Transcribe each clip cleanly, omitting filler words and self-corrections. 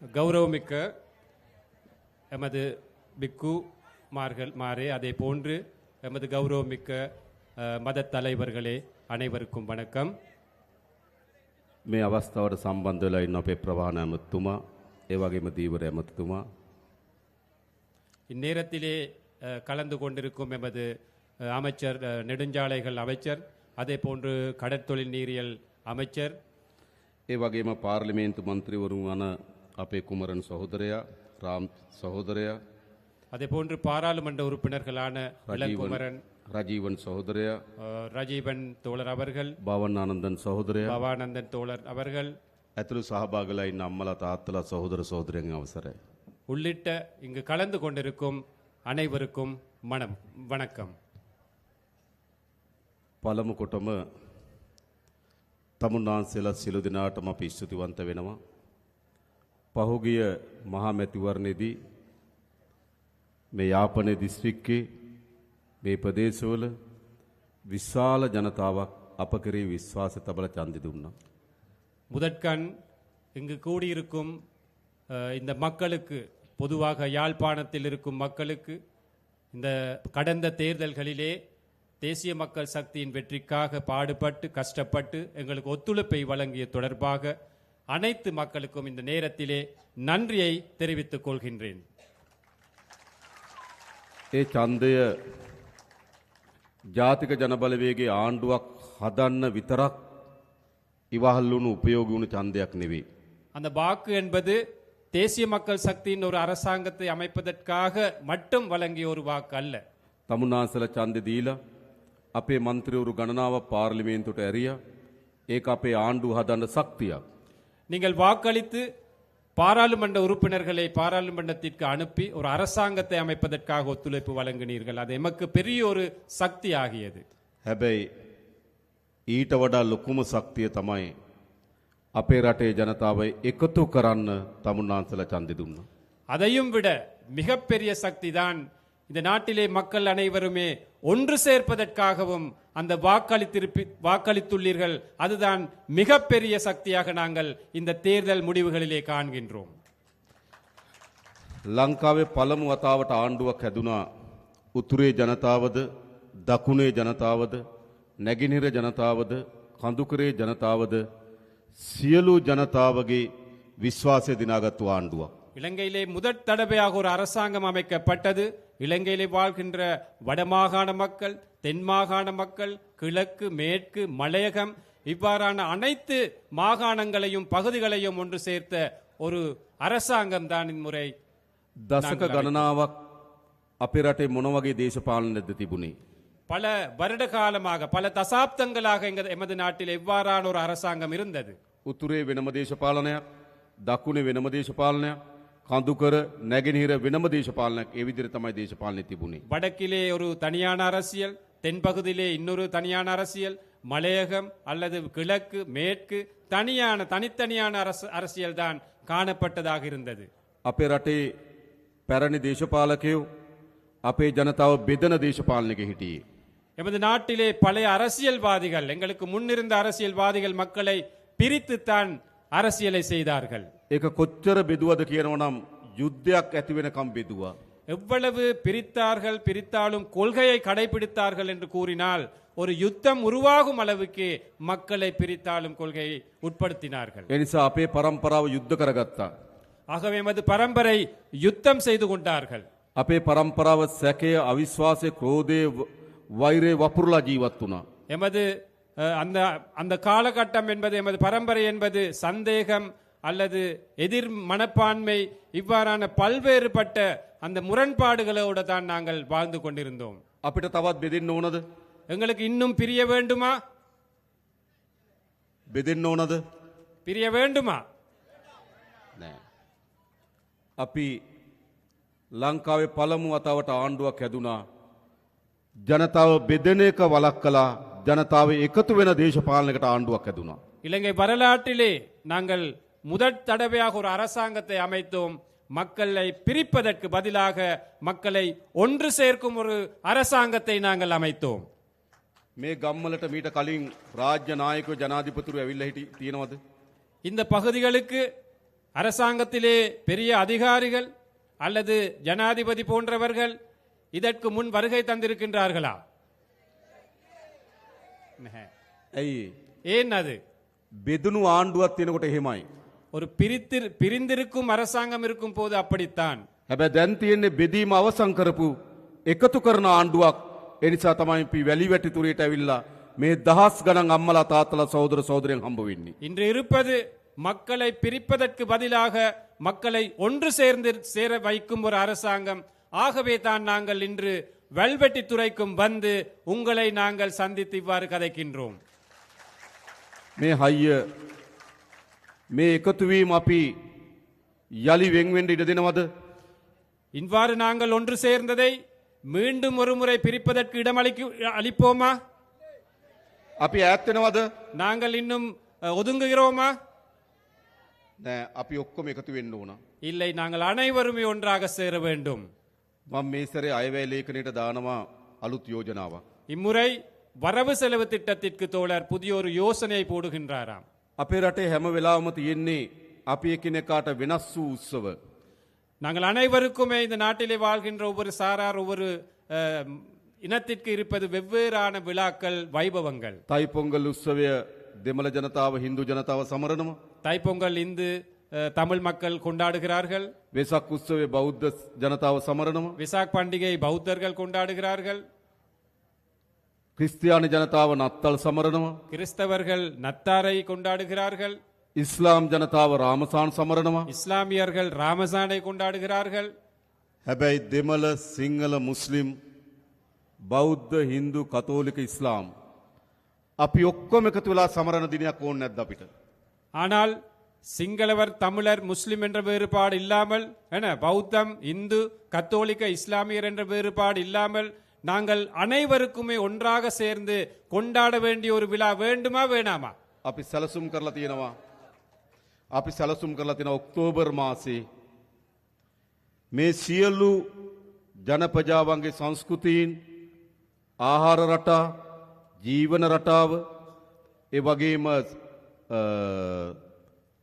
கௌரவமிக்க எமது பிக்கு மாரே அதே போன்று எமது கௌரவமிக்க மத தலைவர்களே அனைவருக்கும் வணக்கம். මේ අවස්ථාවට සම්බන්ධ වෙලා ඉන්න අපේ ප්‍රවාහන ඇමතුමා ඒ වගේම දීවර ඇමතුමා இந்நேரத்திலே கலந்து கொண்டிருக்கும் எமது அமைச்சர் நெடுஞ்சாலைகள் அமைச்சர் அதே போன்று கடற்தொழில் நீரியல் அமைச்சர் ඒ වගේම පාර්ලිමේන්තු මන්ත්‍රීවරුන් වන අපේ කුමරන් සහෝදරයා රාම් සහෝදරයා அதே போன்று பாராளுமன்ற உறுப்பினர்களான இளங்குமரன் රජීවන් සහෝදරයා ரஜீவன் தோழர் அவர்கள் භවනානන්දන් සහෝදරයා பவானந்தன் தோழர் அவர்கள் ඇතුළු සහභාගීලා ඉන්න අම්මලා තාත්තලා සහෝදර සහෝදරයන් අවසරයි. உள்ளிட்ட இங்கு கலந்து கொண்டிருக்கும் அனைவருக்கும் வணக்கம். පළමු කොටම තමුන්නාන්සේලා සියලු දෙනාටම අපි ස්තුතිවන්ත වෙනවා. පහුගිය මහා මැතිවරණයේදී මේ යාපනයේ දිස්ත්‍රික්කයේ මේ ප්‍රදේශවල විශාල ජනතාවක් අප කෙරෙහි විශ්වාසය තබලා ඡන්දෙ දුන්නා. முதற்கண் இங்கு கூடியிருக்கும் இந்த மக்களுக்கு பொதுவாக யாழ்ப்பாணத்தில் இருக்கும் மக்களுக்கு இந்த கடந்த தேர்தல்களிலே தேசிய மக்கள் சக்தியின் வெற்றிக்காக பாடுபட்டு கஷ்டப்பட்டு எங்களுக்கு ஒத்துழைப்பை வழங்கிய தொடர்பாக அனைத்து மக்களுக்கும் இந்த நேரத்திலே நன்றியை தெரிவித்துக் கொள்கின்றேன். ඒ ඡන්දය ජාතික ජනබලවේගයේ ආණ්ඩුවක් හදන්න විතරක් ඉවහල් වුණු උපයෝගී වුණු ඡන්දයක් නෙවෙයි. அந்த வாக்கு என்பது தேசிய மக்கள் சக்தியின் ஒரு அரசாங்கத்தை அமைப்பதற்காக மட்டும் வழங்கிய ஒரு வாக்கு அல்ல. තමුන්නාන්සේලා ඡන්දෙ දීලා අපේ മന്ത്രിවරු ගණනාවක් පාර්ලිමේන්තුවට ඇරියා. ඒක අපේ ආණ්ඩුව හදන්න ශක්තියක්. நீங்கள் வாக்களித்து பாராளுமன்ற உறுப்பினர்களை பாராளுமன்றத்திற்கு அனுப்பி ஒரு அரசாங்கத்தை அமைப்பதற்காக ஒத்துழைப்பு வழங்கினீர்கள். அது எமக்கு பெரிய ஒரு சக்தி ஆகியது. හැබැයි ඊට වඩා ලොකුම ශක්තිය තමයි අපේ රටේ ජනතාව එකතු කරන්න තමුන්නාන්සේලා ඡන්දෙ දුන්නා. அதையும் விட மிகப்பெரிய சக்தி தான் இந்த நாட்டிலே மக்கள் அனைவருமே ஒன்று சேர்ப்பதற்காகவும் அந்த வாக்களித்துள்ளீர்கள். அதுதான் மிகப்பெரிய சக்தியாக நாங்கள் இந்த தேர்தல் முடிவுகளிலே காண்கின்றோம். ලංකාවේ පළමු වතාවට ආණ්ඩුවක් හැදුනා. උතුරේ ජනතාවද දකුණේ ජනතාවද නැගෙනහිර ජනතාවද කඳුකරේ ජනතාවද සියලු ජනතාවගේ විශ්වාසය දිනාගත්තු ආණ්ඩුවක්. இலங்கையிலே முதற் தடவையாக ஒரு அரசாங்கம் அமைக்கப்பட்டது. இலங்கையிலே வாழ்கின்ற வடமாகாண மக்கள், தென் மாகாண மக்கள், கிழக்கு, மேற்கு, மலையகம் இவ்வாறான அனைத்து மாகாணங்களையும் பகுதிகளையும் ஒன்று சேர்த்த ஒரு அரசாங்கம் தான் இம்முறை. දශක ගණනාවක් අපේ රටේ මොන වගේ දේශපාලනයක්ද තිබුණේ? பல வருட காலமாக பல தசாப்தங்களாக எமது நாட்டில் எவ்வாறான ஒரு அரசாங்கம் இருந்தது. උතුරේ වෙනම දේශපාලනයක්, දකුණේ වෙනම දේශපාලනයක්, කඳුකර නැගෙනහිර වෙනම දේශපාලනයක්. ඒ විදිහට තමයි දේශපාලනය තිබුණේ. வடக்கிலே ஒரு தனியான அரசியல், தென்பகுதியிலே இன்னொரு தனியான அரசியல், மலையகம் அல்லது கிழக்கு மேற்கு தனித்தனியான அரசியல் தான் காணப்பட்டதாக இருந்தது. අපේ රටේ පැරණි දේශපාලකයෝ අපේ ජනතාව බෙදන දේශපාලනයක හිටියේ. எமது நாட்டிலே பழைய அரசியல்வாதிகள், எங்களுக்கு முன்னிருந்த அரசியல்வாதிகள் மக்களை பிரித்துத்தான் அரசியலை செய்தார்கள். ඒක කොච්චර බෙදුවද කියනවනම් යුද්ධයක් ඇති වෙනකම් බෙදුවා. எவ்வளவு பிரித்தாலும் கொள்கையை கடைபிடித்தார்கள் என்று கூறினால் ஒரு யுத்தம் உருவாகும் அளவுக்கு மக்களை பிரித்தாலும் கொள்கையை உட்படுத்தினார்கள். ඒ නිසා අපේ පරම්පරාව යුද්ධ කරගත්තා. ஆகவே எமது பரம்பரை யுத்தம் செய்து கொண்டார்கள். අපේ පරම්පරාව සැකය, අවිශ්වාසය, ක්‍රෝධය, වෛරය වපුරලා ජීවත් වුණා. எமது அந்த காலகட்டம் என்பது, எமது பரம்பரை என்பது சந்தேகம் அல்லது எதிர் மனப்பான்மை இவ்வாறான பல்வேறுபட்ட அந்த முரண்பாடுகளோடு தான் நாங்கள் வாழ்ந்து கொண்டிருந்தோம். අපිට තවත් බෙදෙන්න ඕනද? எங்களுக்கு இன்னும் பிரிய வேண்டுமா? බෙදෙන්න ඕනද? பிரிய வேண்டுமா? නෑ. අපි ලංකාවේ පළමු වතාවට ආණ්ඩුවක් හැදුනා. ජනතාව බෙදෙන එක වළක්වලා ජනතාව එකතු වෙන දේශපාලනයකට ආණ්ඩුවක් හැදුනා. இலங்கை வரலாற்றிலே நாங்கள் முதற் தடவையாக ஒரு அரசாங்கத்தை அமைத்தோம். மக்களை பிரிப்பதற்கு பதிலாக மக்களை ஒன்று சேர்க்கும் ஒரு அரசாங்கத்தை நாங்கள் அமைத்தோம். මේ ගම්වලට මීට කලින් රාජ්‍ය නායකයෝ ජනාධිපතිවරු ඇවිල්ලා හිටි තියෙනවද? இந்த பகுதிகளுக்கு அரசாங்கத்திலே பெரிய அதிகாரிகள் அல்லது ஜனாதிபதி போன்றவர்கள் இதற்கு முன் வருகை தந்திருக்கின்றார்களா? ඇයි ஏன் அது? බෙදුණු ආණ්ඩුවත් තියෙනකොට එහෙමයි. ஒரு பிரிந்திருக்கும் அரசாங்கம் இருக்கும் போது அப்படித்தான். හැබැයි දැන් තියෙන්නේ බෙදීම අවසන් කරපු එකතු කරන ආණ්ඩුවක්. ඒ නිසා තමයි අපි වැලි වැටි තුරේට ඇවිල්ලා මේ දහස් ගණන් අම්මලා තාත්තලා සහෝදර සහෝදරයන් හම්බ වෙන්නේ. இன்று இருப்பது மக்களை பிரிப்பதற்கு பதிலாக மக்களை ஒன்று சேர்ந்து சேர வைக்கும் ஒரு அரசாங்கம். ஆகவே தான் நாங்கள் இன்று வெல்வெட்டி துறைக்கும் வந்து உங்களை நாங்கள் சந்தித்து இவ்வாறு கதைக்கின்றோம். මේ හයිය මේ එකතු වීම අපි යලි වෙන් වෙන්න ඉඩ දෙනවද? இவ்வாறு நாங்கள் ஒன்று சேர்ந்ததை மீண்டும் ஒரு முறை பிரிப்பதற்கு அளிப்போமா? අපි ඈත් වෙනවද? நாங்கள் இன்னும் ஒதுங்குகிறோமா? නෑ අපි ඔක්කොම එකතු වෙන්න ඕන. இல்லை, நாங்கள் அனைவருமே ஒன்றாக சேர வேண்டும். මම මේ සැරේ අයවැය ලේඛනයට දානවා අලුත් යෝජනාවක්. இம்முறை வரவு செலவு திட்டத்திற்கு தோழர் புதிய ஒரு யோசனை போடுகின்றாராம். අපේ රටේ හැම වෙලාවම තියෙන්නේ අපි එකිනෙකාට වෙනස් වූ උත්සව. நாங்கள் அனைவருக்குமே இந்த நாட்டிலே வாழ்கின்ற ஒவ்வொரு சாரார் ஒவ்வொரு இனத்திற்கு இருப்பது வெவ்வேறான விழாக்கள், வைபவங்கள். தைப்பொங்கல் උත්සවය දෙමළ ජනතාව හින්දු ජනතාව සමරනවා. தைப்பொங்கல் இந்து தமிழ் மக்கள் கொண்டாடுகிறார்கள். වෙසක් උත්සවය බෞද්ධ ජනතාව සමරනවා. விசாக் பண்டிகை பௌத்தர்கள் கொண்டாடுகிறார்கள். ක්‍රිස්තියානි ජනතාව නත්තල් සමරනවා. கிறிஸ்தவர்கள் நத்தாரை கொண்டாடுகிறார்கள். ඉස්ලාම් ජනතාව රාමසාන් සමරනවා. இஸ்லாமியர்கள் ராமசானை கொண்டாடுகிறார்கள். හැබැයි දෙමළ සිංහල මුස්ලිම් බෞද්ධ හින්දු කතෝලික ඉස්ලාම් අපි ඔක්කොම එකතු වෙලා සමරන දිනයක් ඕනේ නැද්ද අපිට? ஆனால் சிங்களவர், தமிழர், முஸ்லிம் என்ற வேறுபாடு இல்லாமல், பௌத்தம், இந்து, கத்தோலிக்க, இஸ்லாமியர் என்ற வேறுபாடு இல்லாமல் நாங்கள் அனைவருக்குமே ஒன்றாக சேர்ந்து கொண்டாட வேண்டிய ஒரு விழா வேண்டுமா வேணாமா? අපි සැලසුම් කරලා තියෙනවා. අපි සැලසුම් කරලා තියෙන ඔක්තෝබර් මාසේ මේ සියලු ජනපජාවන්ගේ සංස්කෘතීන්, ආහාර රටා, ජීවන රටාව, ඒ වගේම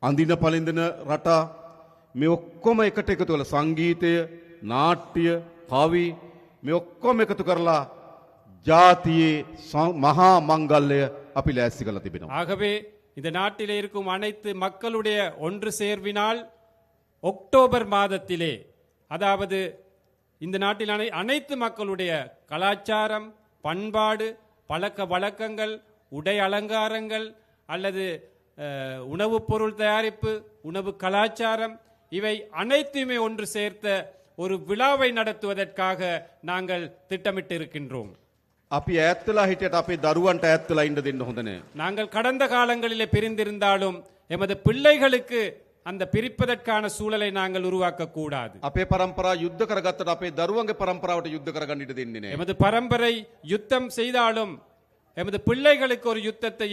අඳින පළඳින රටා, මේ ඔක්කොම එකට එකතු කරලා සංගීතය, නාට්‍ය, කවි මේ ඔක්කොම එකතු කරලා ජාතියේ මහා මංගල්‍යය අපි ලෑස්ති කරලා තිබෙනවා. ஆகவே இந்த நாட்டிலே இருக்கும் அனைத்து மக்களுடைய ஒன்று சேர்வினால் அக்டோபர் மாதத்திலே, அதாவது இந்த நாட்டில் அனைத்து மக்களுடைய கலாச்சாரம், பண்பாடு, பழக்க வழக்கங்கள், உடை அலங்காரங்கள் அல்லது உணவுப் பொருள் தயாரிப்பு, உணவு கலாச்சாரம், இவை அனைத்துமே ஒன்று சேர்த்த ஒரு விழாவை நடத்துவதற்காக நாங்கள் திட்டமிட்டு இருக்கின்றோம். අපි ඈත්වෙලා හිටියට අපේ දරුවන්ට ඈත්වෙලා ඉන්න දෙන්න හොඳ නෑ. நாங்கள் கடந்த காலங்களிலே பிரிந்திருந்தாலும் எமது பிள்ளைகளுக்கு அந்த பிரிப்பதற்கான சூழலை நாங்கள் உருவாக்க கூடாது. අපේ පරම්පරා යුද්ධ කරගත්තට අපේ දරුවන්ගේ පරම්පරාවට යුද්ධ කරගන්න ඉඩ දෙන්නේ නෑ. எமது பரம்பரை யுத்தம் செய்தாலும் எமது பிள்ளைகளுக்கு ஒரு யுத்தத்தை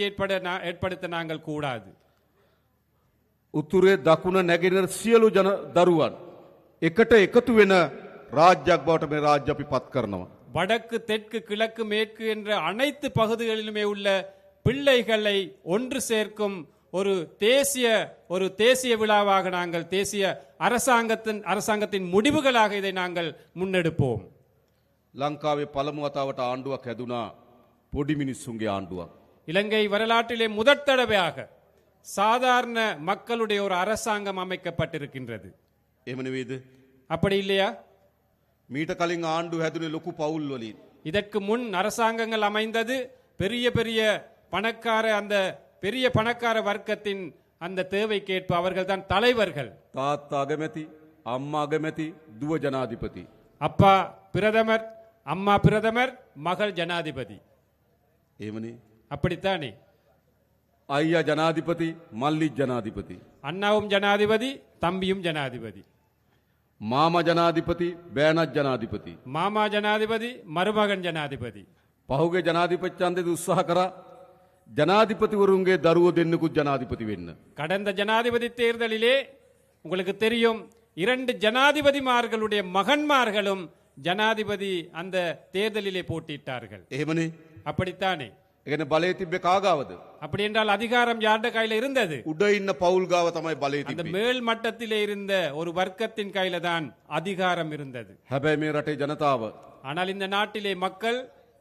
ஏற்படுத்த நாங்கள் கூடாது. උතුරේ දකුණ නැගෙනහිර සියලු දරුවන් එකට එකතු වෙන රාජ්‍යයක් බවට මේ රාජ්‍ය අපි පත් කරනවා. வடக்கு, தெற்கு, கிழக்கு, மேற்கு என்ற அனைத்து பகுதிகளிலுமே உள்ள பிள்ளைகளை ஒன்று சேர்க்கும் ஒரு தேசிய விழாவாக நாங்கள், தேசிய அரசாங்கத்தின் முடிவுகளாக இதை நாங்கள் முன்னெடுப்போம். ලංකාවේ පළමු වතාවට ආණ්ඩුවක් හැදුනා පොඩි මිනිස්සුන්ගේ ආණ්ඩුවක්. இலங்கை வரலாற்றிலே முதற் தடவையாக சாதாரண மக்களுடைய ஒரு அரசாங்கம் அமைக்கப்பட்டிருக்கின்றது. එහෙම නෙවෙයිද? அப்படி இல்லையா? මීට කලින් ආණ්ඩු හැදුනේ ලොකු පවුල් වලින්. இதற்கு முன் அரசாங்கங்கள் அமைந்தது பெரிய பெரிய பணக்கார வர்க்கத்தின் அந்த தேவைக்கேற்ப அவர்கள் தான் தலைவர்கள். තාත්තා අගමැති, අම්මා අගමැති, දුව ජනාධිපති. அப்பா பிரதமர், அம்மா பிரதமர், மகள் ஜனாதிபதி. එහෙමනේ. அப்படித்தானே? අයියා ජනාධිපති, මල්ලි ජනාධිපති. அண்ணாவும் ஜனாதிபதி, தம்பியும் ஜனாதிபதி. මාමා ජනාධිපති, බෑනත් ජනාධිපති. மாமா ஜனாதிபதி, மருமகன் ஜனாதிபதி. පහුගේ ජනාධිපති ඡන්දෙදි උත්සාහ කරා ජනාධිපතිවරුන්ගේ දරුවෝ දෙන්නෙකුත් ජනාධිපති වෙන්න. கடந்த ஜனாதிபதி தேர்தலிலே உங்களுக்கு தெரியும், 2 ஜனாதிபதிமார்களுடைய மகன்மார்களும் ஜனாதிபதி அந்த தேர்தலிலே போட்டியிட்டார்கள். එහෙමනේ. அப்படித்தானே? ඒකනේ බලය තිබ්බේ කාගාවද? அப்படி என்றால் அதிகாரம் யார்ட கையில இருந்தது? උඩ ඉන්න පවුල් ගාව තමයි බලය அந்த තිබ්බේ. மேல் மட்டத்திலே இருந்த ஒரு வர்க்கத்தின் கையில தான் அதிகாரம் இருந்தது. හැබැයි මේ රටේ ජනතාව ஆனால் இந்த நாட்டிலே மக்கள்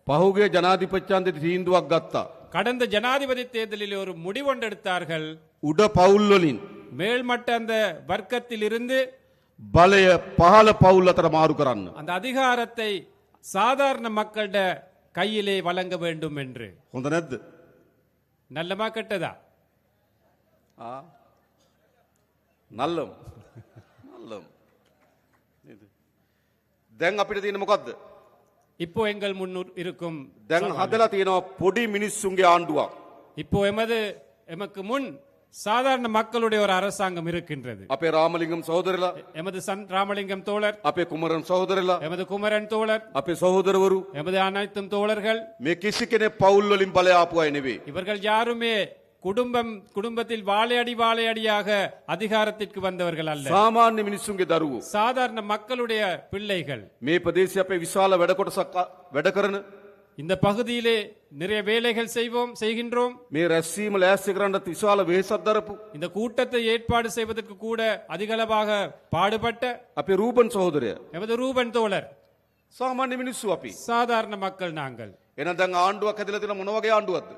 පහුගිය ජනාධිපතියන්ට තීන්දුවක් ගත්තා. கடந்த ஜனாதிபதி தேர்தலில் ஒரு முடிவொண்டெடுத்தார்கள். උඩ පවුල් වලින් மேல்மட்ட அந்த வர்க்கத்தில் இருந்து බලය පහළ පවුල් අතර මාරු කරන්න. அந்த அதிகாரத்தை சாதாரண மக்களிட கையிலே வழங்க வேண்டும் என்று. හොඳ නැද්ද? நல்லமா கெட்டதா? නල්ලම්. නල්ලම්. නේද? දැන් අපිට තියෙන මොකද්ද? இப்போ எங்கள் முன் இருக்கும் දැන් හදලා තියෙනවා පොඩි මිනිස්සුන්ගේ ආණ්ඩුවක්. இப்போ எமக்கு முன் சாதாரண மக்களுடைய ஒரு அரசாங்கம் இருக்கின்றது. අපේ රාමලිංගම් සහෝදරලා, எமது ராமலிங்கம் தோழர், අපේ කුමරන් සහෝදරලා, எமது குமரன் தோழர், අපේ සහෝදරවරු எமது அனைத்தும் தோழர்கள், මේ කිසි කෙනෙක් පවුල් වලින් බලය ආපු අය නෙවෙයි. இவர்கள் யாருமே குடும்பத்தில் வாழையடியாக அதிகாரத்திற்கு வந்தவர்கள் அல்ல. සාමාන්‍ය මිනිස්සුන්ගේ දරුවෝ. சாதாரண மக்களுடைய பிள்ளைகள். මේ ප්‍රදේශයේ අපේ විශාල වැඩ කොටසක් වැඩ කරන இந்த பகுதியிலே நிறைய வேலைகள் செய்கின்றோம். මේ රැස්වීම ලෑස්ති කරන්න විශාල වෙහෙසක් දරපු இந்த கூட்டத்தை ஏற்பாடு செய்வதற்கு கூட அதிகளவாக பாடுபட்ட අපේ රූබන් සහෝදරය எமது ரூபன் தோழர். සාමාන්‍ය මිනිස්සු අපි. சாதாரண மக்கள் நாங்கள். එහෙනම් දැන් ආණ්ඩුවක් හැදලා තියෙන මොන වගේ ආණ්ඩුවක්ද?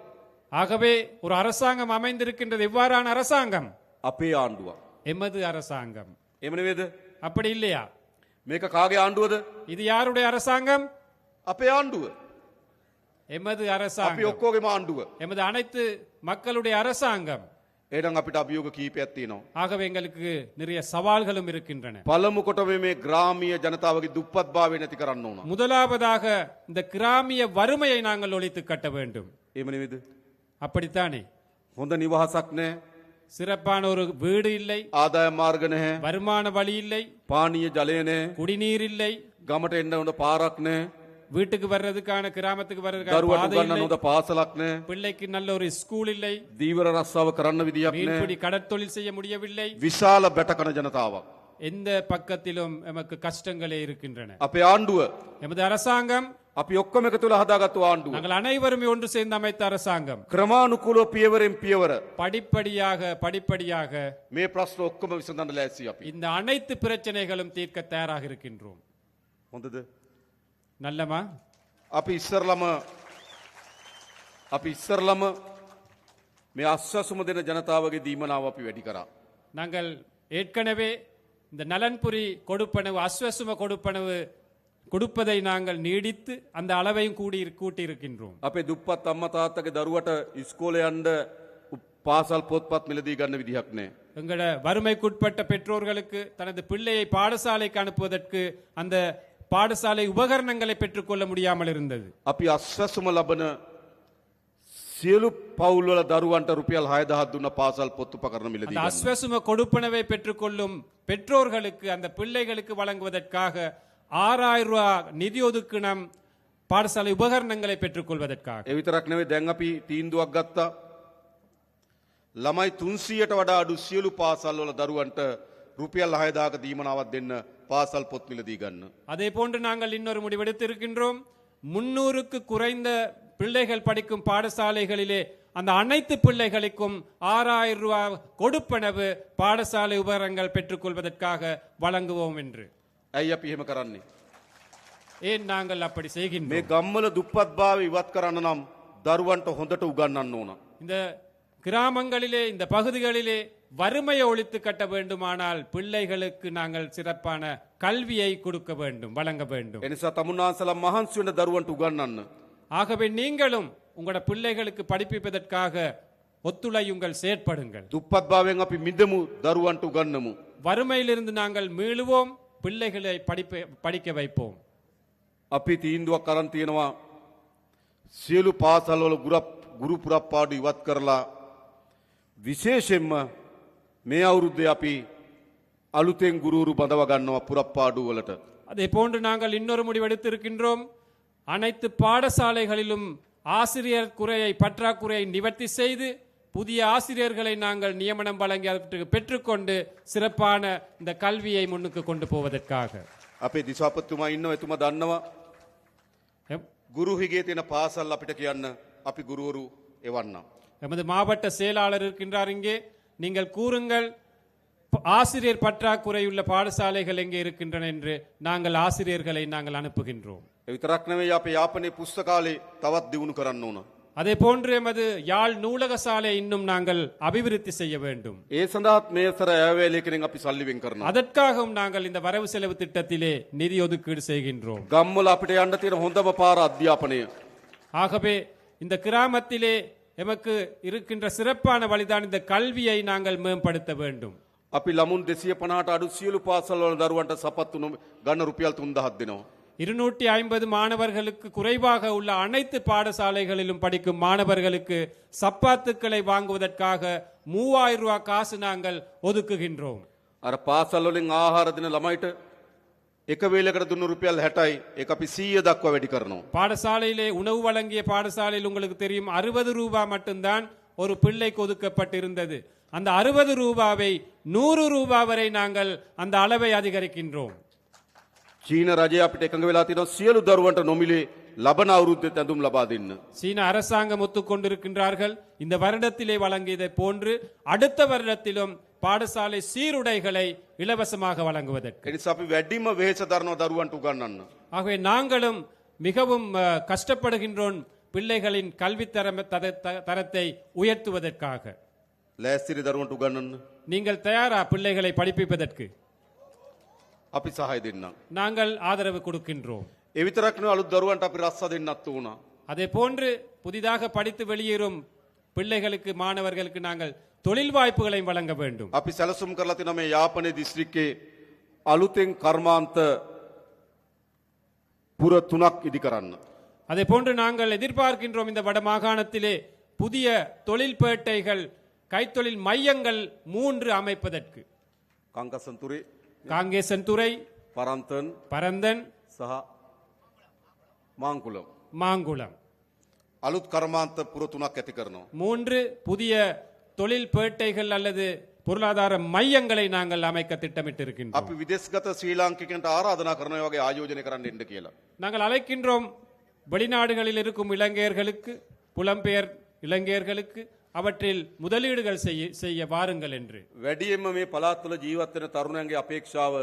ஆகவே ஒரு அரசாங்கம் அமைந்திருக்கின்றது. எவ்வாறான அரசாங்கம்? අපේ ආණ්ඩුවක්. எமது அரசாங்கம். එහෙම නෙවෙයිද? அப்படி இல்லையா? මේක කාගේ ආණ්ඩුවද? இது யாருடைய அரசாங்கம்? අපේ ආණ්ඩුව. எமது අපි அரசாங்கம். ඔක්කොගේම ආණ්ඩුව. எமது அனைத்து மக்களுடைய அரசாங்கம். එහෙනම් අපිට අභියෝග කීපයක් තියෙනවා. ஆகவே எங்களுக்கு நிறைய சவால்களும் இருக்கின்றன. පළමු කොටම මේ ග්‍රාමීය ජනතාවගේ දුප්පත්භාවය නැති කරන්න ඕන. முதலாவதாக இந்த கிராமிய வறுமையை நாங்கள் ஒழித்து கட்ட வேண்டும். එහෙම නෙවෙයිද? அப்படித்தானே? හොඳ නිවහසක් නැහැ. சிறப்பான ஒரு வீடு இல்லை, ආදාය මාර්ග නැහැ. வருமான வழி இல்லை, පානීය ජලය නැහැ. குடிநீர் இல்லை, ගමට එන්න හොඳ පාරක් නැහැ. வீட்டுக்கு வர்றதுக்கான கிராமத்துக்கு வர்றதுக்கான දරුවට பாதை උගන්නන්න இல்லை, හොඳ පාසලක් නැහැ. பிள்ளைக்கு நல்ல ஒரு ஸ்கூல் இல்லை, දීවර රස්සාව කරන්න විදියක් නැහැ. மீன்பிடி கடற்தொழில் செய்ய முடியவில்லை. විශාල බැටකන ජනතාවක්. எந்த பக்கத்திலும் எமக்கு கஷ்டங்களே இருக்கின்றன. අපේ ආණ්ඩුව எமது அரசாங்கம், අපි ඔක්කොම එකතු වෙලා හදාගත්තු ආණ්ඩුව. நாங்கள் அனைவருமே ஒன்று சேர்ந்து அமைத்த அரசாங்கம். ක්‍රමානුකූලව පියවරෙන් පියවර படிப்படியாக මේ ප්‍රශ්න ඔක්කොම විසඳන්න ලෑස්ති අපි. இந்த அனைத்து பிரச்சனைகளும் தீர்க்க தயாராக இருக்கின்றோம். හොඳද? நல்லமா? අපි ඉස්සරලම මේ අස්වැසුම දෙන ජනතාවගේ දීමනාව අපි වැඩි කරා. நாங்கள் ஏற்கனவே இந்த நலன்புரி கொடுப்பனவு, அஸ்வசும கொடுப்பனவு கொடுப்பதை நாங்கள் நீடித்து அந்த அளவையும் கூட்டியிருக்கின்றோம். අපේ දුප්පත් අම්මා තාත්තගේ දරුවට ඉස්කෝලේ යන්න පාසල් පොත්පත් මිලදී ගන්න විදිහක් නැහැ. எங்களோட வறுமைக்குட்பட்ட பெற்றோர்களுக்கு தனது பிள்ளையை பாடசாலைக்கு அனுப்புவதற்கு அந்த பாடசாலை உபகரணங்களை பெற்றுக்கொள்ள முடியாமல் இருந்தது. අපි අස්වැසුම ලබන සියලු පවුල් වල දරුවන්ට රුපියල් 6000ක් දුන්න පාසල් පොත් උපකරණ මිලදී அந்த ගන්න. அஸ்வசும கொடுப்பனவை பெற்றுக்கொள்ளும் பெற்றோர்களுக்கு, அந்த பிள்ளைகளுக்கு வழங்குவதற்காக 6000 ரூபாய் நிதி ஒதுக்கினம் பாடசாலை உபகரணங்களை பெற்றுக்கொள்வதற்காக. ඒ විතරක් නෙවෙයි දැන් අපි තීන්දුවක් ගත්තා. ළමයි 300ට වඩා අඩු සියලු පාසල් වල දරුවන්ට රුපියල් 6000ක දීමනාවක් දෙන්න පාසල් පොත් මිලදී ගන්න. அதே போன்று நாங்கள் இன்னொரு முடிவெடுத்திருக்கின்றோம். 300க்கு குறைந்த பிள்ளைகள் படிக்கும் பாடசாலைகளிலே அந்த அனைத்து பிள்ளைகளுக்கும் 6000 ரூபாய் கொடுப்பனவு பாடசாலை உபகரணங்கள் பெற்றுக்கொள்வதற்காக வழங்குவோம் என்று. ඇයි අපි එහෙම කරන්නේ? ஏன் நாங்கள் அப்படி මේ செய்கின்றோம்? ගම්වල දුප්පත්භාවය ඉවත් කරන්න නම් දරුවන්ට හොඳට උගන්වන්න ඕන. இந்த கிராமங்களிலே, இந்த பகுதிகளிலே வறுமையை ஒழித்து கட்ட வேண்டுமானால் பிள்ளைகளுக்கு நாங்கள் சிறப்பான கல்வியை கொடுக்க வேண்டும், வழங்க வேண்டும். එනිසා තමුන්නාන්සලා මහන්සි වෙන දරුවන්ට උගන්වන්න. ஆகவே நீங்களும் உங்களோட பிள்ளைகளுக்கு படிப்பிப்பதற்காக ஒத்துழையுங்கள், செயற்படுங்கள். දුප්පත්භාවයෙන් අපි මිදමු, දරුවන්ට උගන්වමු. வறுமையிலிருந்து நாங்கள் மீளுவோம், பிள்ளைகளை படிக்க வைப்போம். අපි තීන්දුවක් අරන් තියෙනවා සියලු පාසල්වල ගුරු පුරප්පාඩු ඉවත් කරලා විශේෂයෙන්ම මේ අවුරුද්දේ අපි අලුතෙන් ගුරුවරු බඳව ගන්නවා පුරප්පාඩු වලට. அதே போன்று நாங்கள் இன்னொரு முடிவெடுத்திருக்கின்றோம். அனைத்து பாடசாலைகளிலும் ஆசிரியர் பற்றாக்குறையை நிவர்த்தி செய்து புதிய ஆசிரியர்களை நாங்கள் நியமனம் வழங்கி அவற்றுக்கு பெற்றுக்கொண்டு சிறப்பான இந்த கல்வியை முன்னுக்கு கொண்டு போவதற்காக. අපේ දිසාපතිතුමා ඉන්නවා, එතුමා දන්නවා எம்- ගුරු හිගේ තියෙන පාසල් අපිට කියන්න අපි ගුරුවරු එවන්නම්. எமது மாவட்ட செயலாளர் இருக்கின்றார் இங்கே. நீங்கள் கூறுங்கள், ஆசிரியர் பற்றாக்குறையுள்ள பாடசாலைகள் எங்கே இருக்கின்றன என்று நாங்கள் ஆசிரியர்களை நாங்கள் அனுப்புகின்றோம். ඒ විතරක් නෙවෙයි අපේ යාපනයේ පුස්තකාලේ තවත් දියුණු කරන්න ඕන. அதே போன்று எமது யாழ் நூலக சாலை இன்னும் நாங்கள் அபிவிருத்தி செய்ய வேண்டும். ඒ සඳහාත් මේ සර ඇවැලේකෙන් අපි සල්ලි වෙන් කරනවා. அதற்காகவும் நாங்கள் இந்த வரவு செலவு திட்டத்திலே நிதி ஒதுக்கீடு செய்கின்றோம். ගම්වල අපිට යන්න තියෙන හොඳම පාර අධ්‍යාපනය. ஆகவே இந்த கிராமத்திலே எமக்கு இருக்கின்ற சிறப்பான வழிதான் இந்த கல்வியை நாங்கள் மேம்படுத்த வேண்டும். අපි ළමුන් 250ට අඩු සියලු පාසල් වල දරුවන්ට සපත්තු ගන්න රුපියල් 3000ක් දෙනවා. 250 மாணவர்களுக்கு குறைவாக உள்ள அனைத்து பாடசாலைகளிலும் படிக்கும் மாணவர்களுக்கு சப்பாத்துக்களை வாங்குவதற்காக 3000 ரூபாய் காசு நாங்கள் ஒதுக்குகின்றோம். අර පාසල් වලින් ආහාර දෙන ළමයිට එක වේලකට දුන්න රුපියල් 60යි. ඒක අපි 100 දක්වා වැඩි කරනවා. பாடசாலையிலே உணவு வழங்கிய பாடசாலையில் உங்களுக்கு தெரியும் 60 ரூபாய் மட்டும்தான் ஒரு பிள்ளைக்கு ஒதுக்கப்பட்டிருந்தது. அந்த 60 ரூபாவை 100 ரூபாய் வரை நாங்கள் அந்த அளவை அதிகரிக்கின்றோம். චීන රජය අපිට එකඟ වෙලා තියෙනවා සියලු දරුවන්ට නොමිලේ ලබන අවුරුද්දේ ඇඳුම් ලබා දෙන්න. சீன அரசாங்கம் ஒத்துக்கொண்டிருக்கின்றார்கள். இந்த வருடத்திலே வழங்கியதை போன்று அடுத்த வருடத்திலும் பாடசாலை சீருடைகளை இலவசமாக வழங்குவதற்கு. ඒ නිසා අපි වැඩිම වෙහෙස දරනවා දරුවන්ට උගන්වන්න. ஆகவே நாங்களும் மிகவும் கஷ்டப்படுகின்றோம் பிள்ளைகளின் கல்வி தரத்தை உயர்த்துவதற்காக. ලෑස්තිරි දරුවන්ට උගන්වන්න. நீங்கள் தயாரா பிள்ளைகளை படிப்பிப்பதற்கு? අපි සහාය දෙන්නම්. நாங்கள் ஆதரவு கொடுக்கின்றோம். ඒ විතරක් නෙවෙයි අලුත් දරුවන්ට අපි රස්සා දෙන්නත් උනා. அதே போன்று புதிதாக படித்து வெளியேறும் பிள்ளைகளுக்கு மாணவர்களுக்கு நாங்கள் தொழில் வாய்ப்புகளை வழங்க வேண்டும். අපි සැලසුම් කරලා තියෙනවා මේ යාපනයේ දිස්ත්‍රික්කේ අලුතෙන් කර්මාන්ත පුර 3ක් ඉදි කරන්න. அதே போன்று நாங்கள் எதிர்பார்க்கின்றோம் இந்த வட மாகாணத்திலே புதிய தொழில்பேட்டைகள் கைத்தொழில் மையங்கள் 3 அமைப்பதற்கு. කංකසන්තුරේ, காங்கேசன்துறை, පරන්තන් பரந்தன், සහ මාංකුලම්. மாங்குளம் අලුත් කර්මාන්ත පුර 3ක් ඇති කරනවා. 3 புதிய தொழில் பேட்டைகள் அல்லது பொருளாதார மையங்களை நாங்கள் அமைக்க திட்டமிட்டிருக்கின்றோம். අපි විදේශගත ශ්‍රී ලාංකිකයන්ට ආරාධනා කරනවා වගේ ආයෝජනය කරන්න එන්න කියලා. நாங்கள் அழைக்கின்றோம் வெளிநாடுகளில் இருக்கும் இலங்கையர்களுக்கு, புலம்பெயர் இலங்கையர்களுக்கு அவற்றில் முதலீடுகள் செய்ய வாருங்கள் என்று. වැඩියෙන්ම මේ පළාත් වල ජීවත් වෙන තරුණයන්ගේ අපේක්ෂාව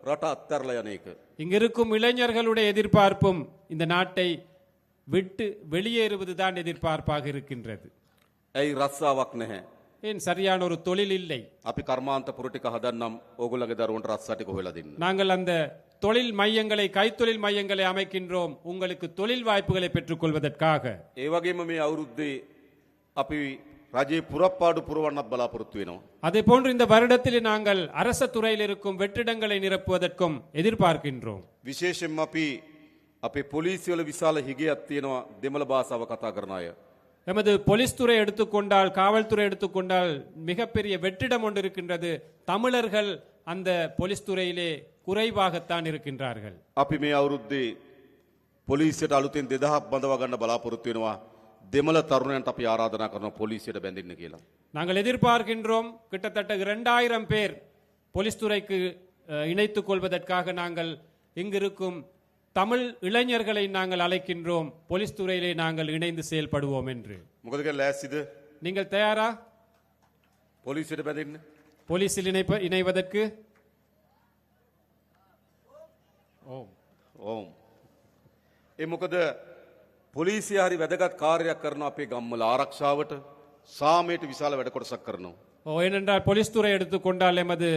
රට අත්හැරලා යන එක. இங்கிருக்கும் இளைஞர்களுடைய எதிர்பார்ப்பும் இந்த நாட்டை விட்டு வெளியேறுவதுதான் எதிர்பார்ப்பாக இருக்கின்றது. ඇයි රස්සාවක් නැහැ? ஏன் சரியான ஒரு தொழில் இல்லை. අපි කර්මාන්ත පුර ටික හදන්නම් ඕගොල්ලන්ගේ දරුවන්ට රස්සා ටික හොයලා දෙන්න. நாங்கள் அந்த தொழில் மையங்களை, கைத்தொழில் மையங்களை அமைக்கின்றோம் உங்களுக்கு தொழில் வாய்ப்புகளை பெற்றுக் கொள்வதற்காக. ඒ වගේම මේ අවුරුද්දේ අපි රජයේ පුරප්පාඩු පුරවන්නත් බලාපොරොත්තු වෙනවා. அதே போன்று இந்த வருடத்தில் நாங்கள் அரச துறையில் இருக்கும் வெற்றிடங்களை நிரப்புவதற்கும் எதிர்பார்க்கின்றோம். විශේෂයෙන්ම අපි අපේ පොලිසිය වල විශාල හිගයක් තියෙනවා දෙමළ භාෂාව කතා කරන අය. எமது போலீஸ் துறை எடுத்துக்கொண்டால், காவல்துறை எடுத்துக்கொண்டால் மிகப்பெரிய வெற்றிடம் ஒன்று இருக்கின்றது. தமிழர்கள் அந்த போலீஸ் துறையிலே குறைவாகத்தான் இருக்கின்றார்கள். අපි මේ අවුරුද්දේ පොලිසියට අලුතෙන් 2000ක් බඳවා ගන්න බලාපොරොත්තු වෙනවා. දෙමළ තරුණයන්ට අපි ආරාධනා කරනවා පොලිසියට බැඳෙන්න කියලා. நாங்கள் எதிர்பார்க்கின்றோம் கிட்டத்தட்ட 2000 பேர் போலீஸ் துறைக்கு இணைத்துக் கொள்வதற்காக நாங்கள் இங்கிருக்கும் தமிழ் இளைஞர்களை நாங்கள் அழைக்கின்றோம். போலீஸ் துறையிலே நாங்கள் இணைந்து செயல்படுவோம் என்று. මොකද කියලා ලෑස්තිද? நீங்கள் தயாரா පොලිසියට බැඳෙන්න? போலீஸில் இணைவதற்கு? ஓம். ඕම්. ඒ මොකද පොලිසිය හරි වැදගත් කාර්යයක් කරනවා අපේ ගම්වල ආරක්ෂාවට, සාමයට විශාල වැඩ කොටසක් කරනවා. ஏனென்றால் போலீஸ் துறை எடுத்துக்கொண்டால் எமது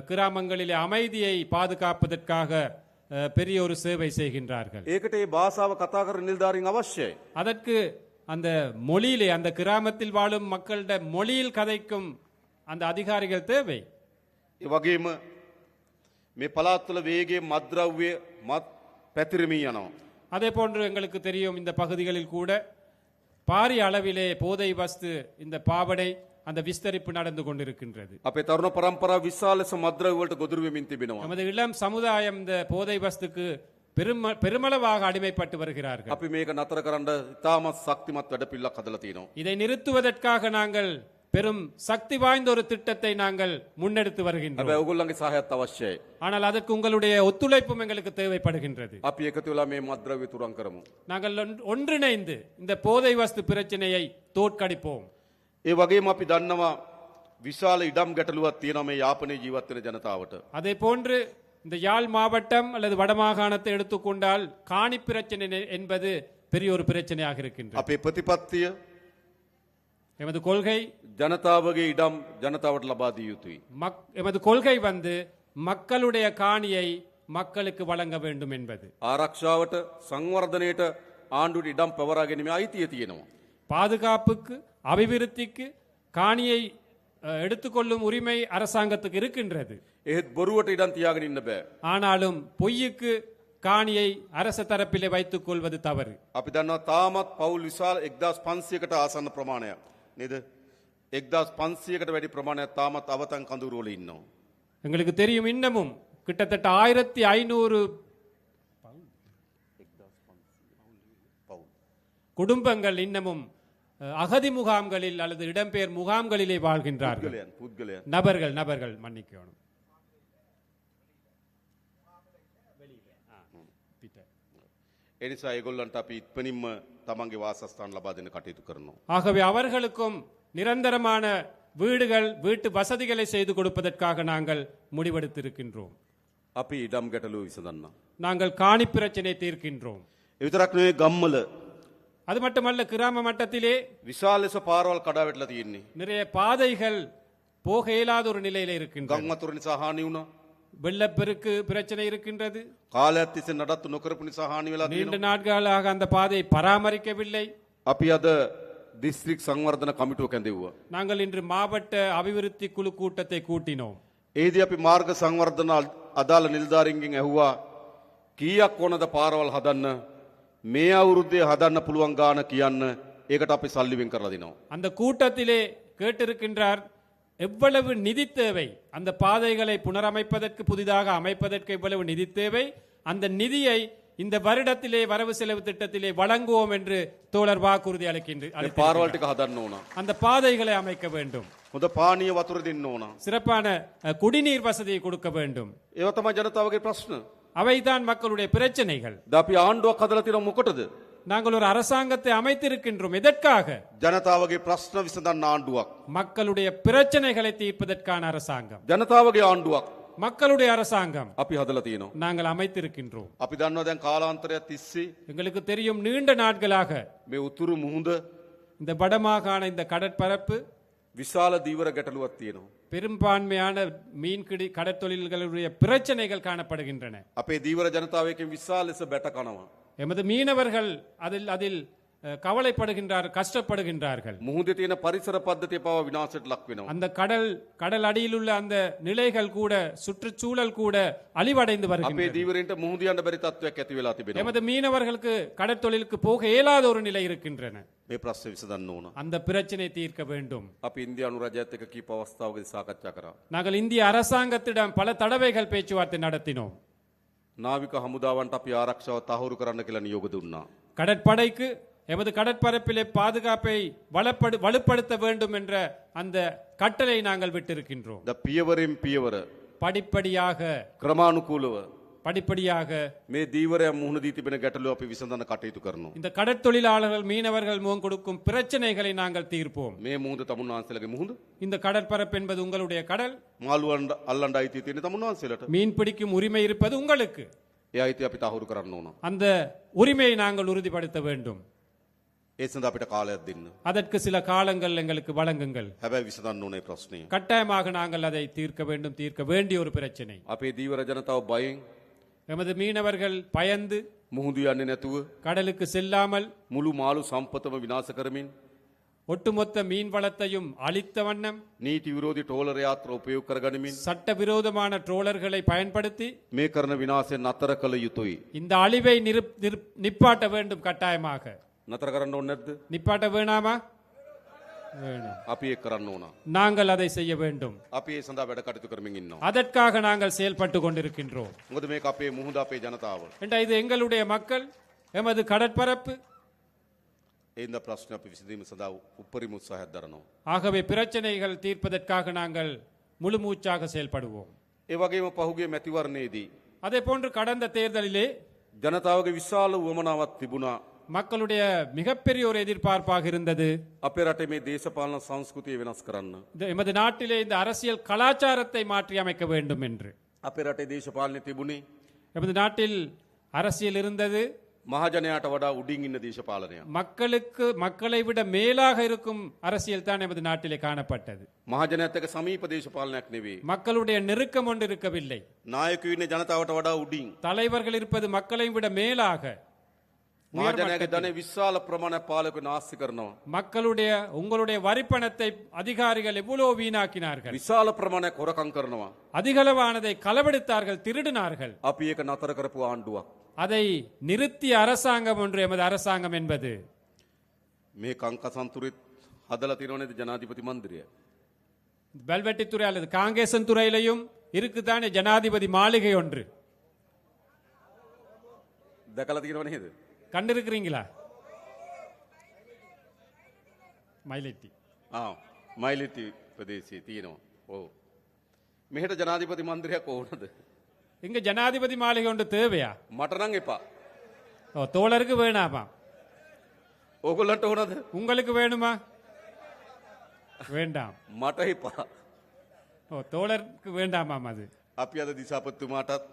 கிராமங்களிலே அமைதியை பாதுகாப்பதற்காக பெரிய ஒரு சேவை செய்கின்றார்கள். ඒකට ඒ භාෂාව කතා කරන නිලධාරීන් අවශ්‍යයි. அதற்கு அந்த மொழியிலே, அந்த கிராமத்தில் வாழும் மக்களிட மொழியில் கதைக்கும் அந்த அதிகாரிகள் தேவை. ඒ වගේම මේ පළාත් වල වේගයේ මත්ද්‍රව්‍ය පැතිරෙමින් යනවා. அதே போன்று எங்களுக்கு தெரியும் இந்த பகுதிகளில் கூட பாரிய அளவிலே போதை வஸ்து, இந்த பாவடை, அந்த விஸ்தரிப்பு நடந்து கொண்டிருக்கின்றது. අපේ තරුණ පරම්පරාව විශාල ලෙස මත්ද්‍රව්‍ය වලට ගොදුරු වෙමින් තිබෙනවා. நமது இளம் சமுதாயம் இந்த போதை வஸ்துக்கு பெருமளவாக அடிமைப்பட்டு வருகிறார்கள். අපි මේක නතර කරන්න ඉතාමත් ශක්තිමත් වැඩපිළිවෙලක් හදලා තියෙනවා. இதை நிறுத்துவதற்காக நாங்கள் பெரும் சக்தி வாய்ந்த ஒரு திட்டத்தை நாங்கள் முன்னெடுத்து வருகின்றோம். හැබැයි ඔයගොල්ලන්ගේ සහයත් අවශ්‍යයි. ஆனால் அதற்கு உங்களுடைய ஒத்துழைப்பும் எங்களுக்கு தேவைப்படுகின்றது. අපි එකතු වෙලා මේ මත්ද්‍රව්‍ය තුරන් කරමු. நாங்கள் ஒன்றிணைந்து இந்த போதை வஸ்து பிரச்சனையை தோற்கடிப்போம். ඒ වගේම අපි දන්නවා විශාල ඉඩම් ගැටලුවක් තියෙනවා මේ යාපනයේ ජීවත් වෙන ජනතාවට. அதே போன்று இந்த யாழ் மாவட்டம் அல்லது வடமாகாணத்தை எடுத்துக்கொண்டால் காணி பிரச்சனை என்பது பெரிய ஒரு பிரச்சனையாக இருக்கின்றது. අපේ ප්‍රතිපත්තිය எமது கொள்கை ජනතාවගේ ඉඩම් ජනතාවට ලබා දිය යුතුයි. எமது கொள்கை மக்களுடைய காணியை மக்களுக்கு வழங்க வேண்டும் என்பது. ආරක්ෂාවට සංවර්ධනයට ආණ්ඩුවට ඉඩම් පවරා ගැනීමේ අයිතිය තියෙනවා. பாதுகாப்புக்கு அபிவிருத்திக்கு காணியை எடுத்துக்கொள்ளும் உரிமை அரசாங்கத்துக்கு இருக்கின்றது. එහෙත් බොරුවට ඉඩම් තියාගෙන ඉන්න බෑ. ஆனாலும் பொய்யுக்கு காணியை அரச தரப்பிலே வைத்துக் கொள்வது தவறு. අපි දන්නවා තාමත් පවුල් විශාල 1500කට ආසන්න ප්‍රමාණයක් නේද? 1500කට වැඩි ප්‍රමාණයක් තාමත් අවතන් කඳුරු වල ඉන්නවා. எங்களுக்கு தெரியும் இன்னமும் கிட்டத்தட்ட 1500 குடும்பங்கள் இன்னமும் அகதி முகாம்களில் அல்லது இடம்பெயர் முகாம்களிலே வாழ்கின்றார்கள். පුද්ගලයන් நபர்கள் மன்னிக்கணும். ඒ නිසා ඒගොල්ලන්ට අපි ඉක්මනින්ම තමන්ගේ වාසස්ථාන ලබා දෙන්න කටයුතු කරනවා. ஆகவே அவர்களுக்கும் நிரந்தரமான வீடுகள் வீட்டு வசதிகளை செய்து கொடுப்பதற்காக நாங்கள் முடிவெடுத்திருக்கின்றோம். අපි ඉඩම් ගැටලුව විසඳන්න. நாங்கள் காணி பிரச்சனை தீர்க்கின்றோம். ඒ විතරක් නෙවෙයි ගම්වල அது மட்டுமல்ல, கிராம மட்டத்திலே විශාල ලෙස පාරවල් කඩා වැටලා තියෙන්නේ. நிறைய பாதைகள் போக இயலாத ஒரு நிலையில இருக்கின்றன. ගම් වතුර නිසා හානි වුණා. வெள்ளப்பெருக்கு பிரச்சனை இருக்கின்றது. කාලයක් තිස්සේ නඩත්තු නොකරපු නිසා හානි වෙලා நீண்ட තියෙනවා. நாட்களாக அந்த பாதையை பராமரிக்கவில்லை. අපි අද දිස්ත්‍රික් සංවර්ධන කමිටුව කැඳෙව්වා. நாங்கள் இன்று மாவட்ட அபிவிருத்தி குழு கூட்டத்தை கூட்டினோம். ඒදී අපි මාර්ග සංවර්ධන අදාළ නිලධාරීන්ගෙන් ඇහුවා කීයක් ඕනද පාරවල් හදන්න, මේ අවුරුද්දේ හදන්න පුළුවන් ගාන කියන්න. ඒකට අපි සල්ලි වෙන් කරලා දෙනවා. அந்த கூட்டத்திலே கேட்டிருக்கின்றார், எவ்வளவு நிதி தேவை அந்த பாதைகளை புனரமைப்பதற்கு, புதிதாக அமைப்பதற்கு எவ்வளவு நிதி தேவை, அந்த நிதியை இந்த வருடத்திலே வரவு செலவு திட்டத்திலே வழங்குவோம் என்று தோழர் வாக்குறுதி මේ පාරවල් ටික හදන්න ඕන. அந்த பாதைகளை அமைக்க வேண்டும். හොඳ පානීය වතුර දෙන්න ඕන. சிறப்பான குடிநீர் வசதியை கொடுக்க வேண்டும். ඒව තමයි ජනතාවගේ ප්‍රශ්න. அவைதான் மக்களுடைய பிரச்சனைகள். ද අපි ආණ්ඩුවක් හදලා තියෙනවා මොකටද? நாங்கள் ஒரு அரசாங்கத்தை அமைத்திருக்கின்றோம். எதற்காக? ජනතාවගේ ප්‍රශ්න විසඳන්න ආණ්ඩුවක්. மக்களுடைய பிரச்சனைகளை தீர்ப்பதற்கான அரசாங்கம். ජනතාවගේ ආණ්ඩුවක් மக்களுடைய அரசாங்கம் අපි හදලා තියෙනවා. நாங்கள் அமைத்திருக்கின்றோம். අපි දන්නවා දැන් කාලාන්තරයක් තිස්සේ எங்களுக்கு தெரியும், நீண்ட நாட்களாக මේ උතුරු මුහුද இந்த வடமாகாண இந்த கடற்பரப்பு විශාල දීවර ගැටලුවක් තියෙනවා. பெரும்பான்மையான மீன்பிடி கடற்தொழில்களுடைய பிரச்சனைகள் காணப்படுகின்றன. අපේ දීවර ජනතාවයකින් විශාල ලෙස බැට කනවා. எமது மீனவர்கள் அதில் கவலைப்படுகின்றார்கள், கஷ்டப்படுகின்றார்கள். මුහුදේ තියෙන පරිසර පද්ධතිය පවා විනාශයට ලක් වෙනවා. அந்த கடல் அடியில் உள்ள அந்த நிலைகள் கூட, சுற்றுச்சூழல் கூட அழிவடைந்து අපේ வருகின்றன. දීවරෙන්ට මුහුද යන්න බැරි තත්ත්වයක් ඇති වෙලා තිබෙනවා. எமது மீனவர்களுக்கு கடற்தொழிலுக்கு போக இயலாத ஒரு நிலை இருக்கின்றன. මේ ප්‍රශ්න විසඳන්න ඕන. அந்த பிரச்சனை தீர்க்க வேண்டும். අපි ඉන්දියානු රජයත් එක්ක කීප අවස්ථාවකදී සාකච්ඡා කරා. நாங்கள் இந்திய அரசாங்கத்திடம் பல தடவைகள் பேச்சுவார்த்தை நடத்தினோம். නාවික හමුදාවන්ට අපි ආරක්ෂාව තහවුරු කරන්න කියලා නියෝග දුන්නා. கடற்படைக்கு எமது கடற்பரப்பிலே பாதுகாப்பை வலுப்படுத்த வேண்டும் என்ற அந்த கட்டளை நாங்கள் விட்டிருக்கின்றோம். ද පියවරෙන් පියවර படிப்படியாக ක්‍රමානුකූලව මේ දීවරය මුහුණ දී තිබෙන ගැටලුව අපි විසඳන්න කටයුතු කරනවා. இந்த கடற்தொழிலாளர்கள், மீனவர்கள் முகம் கொடுக்கும் பிரச்சனைகளை நாங்கள் தீர்ப்போம். මේ මුහුද තමුන්වහන්සේලාගේ මුහුද. இந்த கடற்பரப்பு என்பது உங்களுடைய கடல். මාළුවන් අල්ලන්න අයිතිය තියෙන තමුන්වහන්සේලාට. மீன் பிடிக்கும் உரிமை இருப்பது உங்களுக்கு. ඒ අයිතිය අපි තහවුරු කරන්න ඕන. அந்த உரிமையை நாங்கள் உறுதிப்படுத்த வேண்டும். ඒ සඳහා අපිට කාලයක් දෙන්න. அதற்கு சில காலங்கள் எங்களுக்கு வழங்குங்கள். හැබැයි විසඳන්න ඕනේ ප්‍රශ්නය. கட்டாயமாக நாங்கள் அதை தீர்க்க வேண்டும், தீர்க்க வேண்டிய ஒரு பிரச்சனை. අපේ දීවර ජනතාව බයෙන් எமது மீனவர்கள் பயந்து මුහුදු යන්නේ නැතුව கடலுக்கு செல்லாமல் මුළු මාළු සම්පතම විනාශ කරමින් ஒட்டுமொத்த மீன் வளத்தையும் அழித்த வண்ணம் නීති විරෝධී ට්‍රෝලර් යාත්‍ර උපයෝග කරගනිමින් சட்டவிரோதமான ட்ரோலர்களை பயன்படுத்தி මේ කරන විනාශය නතර කළ යුතුයි. இந்த அழிவை நிப்பாட்ட வேண்டும். கட்டாயமாக නතර කරන්න ඕනේ නැද්ද? நிப்பாட்ட வேணாமா? வேணும். අපි ඒක කරන්න ඕන. நாங்கள் அதை செய்ய வேண்டும். අපි ඒ සඳහා වැඩ කටයුතු කරමින් ඉන්නවා. அதற்காக நாங்கள் செயல்பட்டு கொண்டிருக்கின்றோம். මොකද මේක අපේ මුහුද අපේ ජනතාව. இது எங்களுடைய மக்கள், எமது கடற்பரப்பு. එයින්ද ප්‍රශ්න අපි විසඳීම සඳහා උපරිම උත්සාහයක් දරනවා. ஆகவே பிரச்சனைகள் தீர்ப்பதற்காக நாங்கள் முழு மூச்சாக செயல்படுவோம். ඒ වගේම පහුගිය මැතිවරණයේදී அதே போன்று கடந்த தேர்தலிலே ජනතාවගේ විශාල උවමනාවක් තිබුණා மக்களுடைய மிகப்பெரிய ஒரு எதிர்பார்ப்பாக இருந்தது අපේ රටේ මේ දේශපාලන සංස්කෘතිය වෙනස් කරන්න. எமது நாட்டிலே இந்த அரசியல் கலாச்சாரத்தை மாற்றி அமைக்க வேண்டும் என்று. අපේ රටේ දේශපාලනය තිබුණේ எமது நாட்டில் அரசியல் இருந்தது මහජනයාට වඩා උඩින් ඉන්න දේශපාලනයක්. மக்களை விட மேலாக இருக்கும் அரசியல் தான் எமது நாட்டிலே காணப்பட்டது. මහජනයාත් එක්ක සමීප දේශපාලනයක් නෙවෙයි. மக்களுடைய நெருக்கம் ஒன்று இருக்கவில்லை. නායකයෝ ඉන්නේ ජනතාවට වඩා උඩින්. தலைவர்கள் இருப்பது மக்களை விட மேலாக. මහජනයාගේ ධනෙ විශාල ප්‍රමාණයක් පාලකයෝ නාස්ති කරනවා. உங்களுடைய வரிப்பணத்தை அதிகாரிகள் எவ்வளவு வீணாக்கினார்கள். විශාල ප්‍රමාණයක් හොරකම් කරනවා. அதிகளவானதை களவெடுத்தார்கள், திருடினார்கள். අපි ඒක නතර කරපු ආණ්ඩුවක්. அதை நிறுத்திய அரசாங்கம் ஒன்று எமது அரசாங்கம் என்பது. මේ කංකසන්තුරෙත් හදලා තියෙනවනේ ජනාධිපති මන්දිරය. வெல்வெட்டித்துறை அல்லது காங்கேசன் துறையிலையும் இருக்குதானே ஜனாதிபதி மாளிகை ஒன்று. දැකලා තියෙනව නේද? கண்டிருக்கிறீங்களா? மயிலெட்டி. මයිලිටි ප්‍රදේශයේ තියෙනවා. ඔව්. මෙහෙට ජනාධිපති මන්දිරයක් ඕනද? இங்க ஜனாதிபதி மாளிகை ஒன்று தேவையா? මට නම් එපා. தோழருக்கு வேணாமா? ඕගොල්ලන්ට ඕනද? உங்களுக்கு வேணுமா? வேண்டாம். මට එපා. தோழருக்கு வேண்டாமாம் அது. අපි අද දිසාපතිතුමාටත්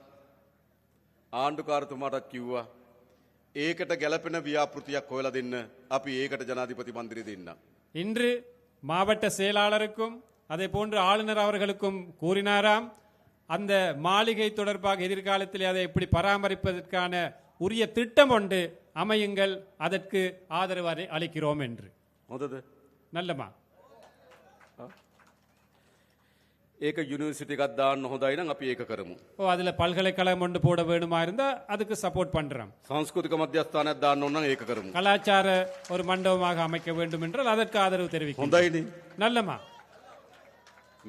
ආණ්ඩුකාරතුමාටත් කිව්වා ඒකට ගැලපෙන ව්‍යාපෘතියක් හොයලා දෙන්න. අපි ඒකට ජනාධිපති මන්දිරය දෙන්න. இன்று மாவட்ட செயலாளருக்கும் அதே போன்று ஆளுநர் அவர்களுக்கும் கூறினாராம் அந்த மாளிகை தொடர்பாக எதிர்காலத்தில் அதை எப்படி பராமரிப்பதற்கான உரிய திட்டம் ஒன்று அமையுங்கள், அதற்கு ஆதரவு அளிக்கிறோம் என்று. හොඳද? நல்லமா? ඒක යුනිවර්සිටි එකක් දාන්න හොඳයි නම් අපි ඒක කරමු. அதுல பல்கலைக்கழகம் ஒன்று போட வேணுமா இருந்தா அதுக்கு சப்போர்ட் பண்றோம். සංස්කෘතික මධ්‍යස්ථානයක් දාන්න ඕන නම් ඒක කරමු. கலாச்சார ஒரு மண்டபமாக அமைக்க வேண்டும் என்றால் அதற்கு ஆதரவு தெரிவிக்கும். හොඳයිනේ. நல்லமா?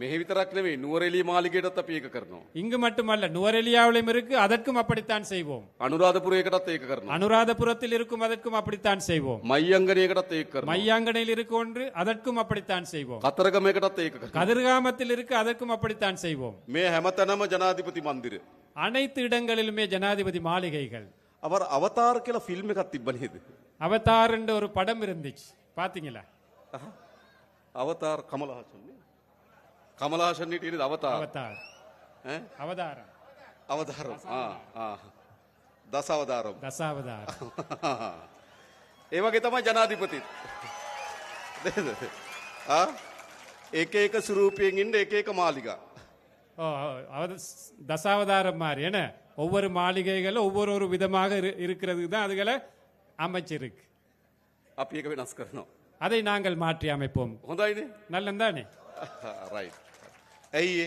මෙහෙ විතරක් නෙවෙයි නුවරඑළිය මාලිගයටත් අපි ඒක කරනවා. இங்கு மட்டுமல்ல, நுவரெலியாவிலும் இருக்கு, அதற்கும் அப்படித்தான் செய்வோம். අනුරාධපුරයකටත් ඒක කරනවා. அனுராதபுரத்தில் இருக்கும், அதற்கும் அப்படித்தான் செய்வோம். මයියංගනයකටත් ඒක කරනවා. மையாங்கனையில் இருக்கு ஒன்று, அதற்கும் அப்படித்தான் செய்வோம். කතරගමයකටත් ඒක කරනවා. கதிர்காமத்தில் இருக்கு, அதற்கும் அப்படித்தான் செய்வோம். මේ හැමතැනම ජනාධිපති මන්දිර. அனைத்து இடங்களிலுமே ஜனாதிபதி மாளிகைகள். அவர் අවතාර කියලා ෆිල්ම් එකක් තිබ්බ නේද? அவதார் என்ற ஒரு படம் இருந்துச்சு, பாத்தீங்களா? අවතාර කමලහාසන් නේ. කමලහාසන් හිටියේ නේද අවතාර? அவதார் ඈ? அவதாரம் අවතාරම්. දසවතාරම්. தசாவதாரம். ඒ වගේ තමයි ජනාධිපතිත්. නේද? එක එක ස්වරූපයෙන් ඉන්න එක එක මාලිගා. தசாவதாரம் மாதிரி என்ன, ஒவ்வொரு மாளிகைகளும் ஒவ்வொரு ஒரு விதமாக இருக்கிறதுக்கு தான் அதுகளை அமைச்சிருக்கு. අපි ඒක වෙනස් කරනවා. அதை நாங்கள் மாற்றி அமைப்போம். හොඳයිනේ. நல்லந்தானே? රයිට්. ඇයි ඒ?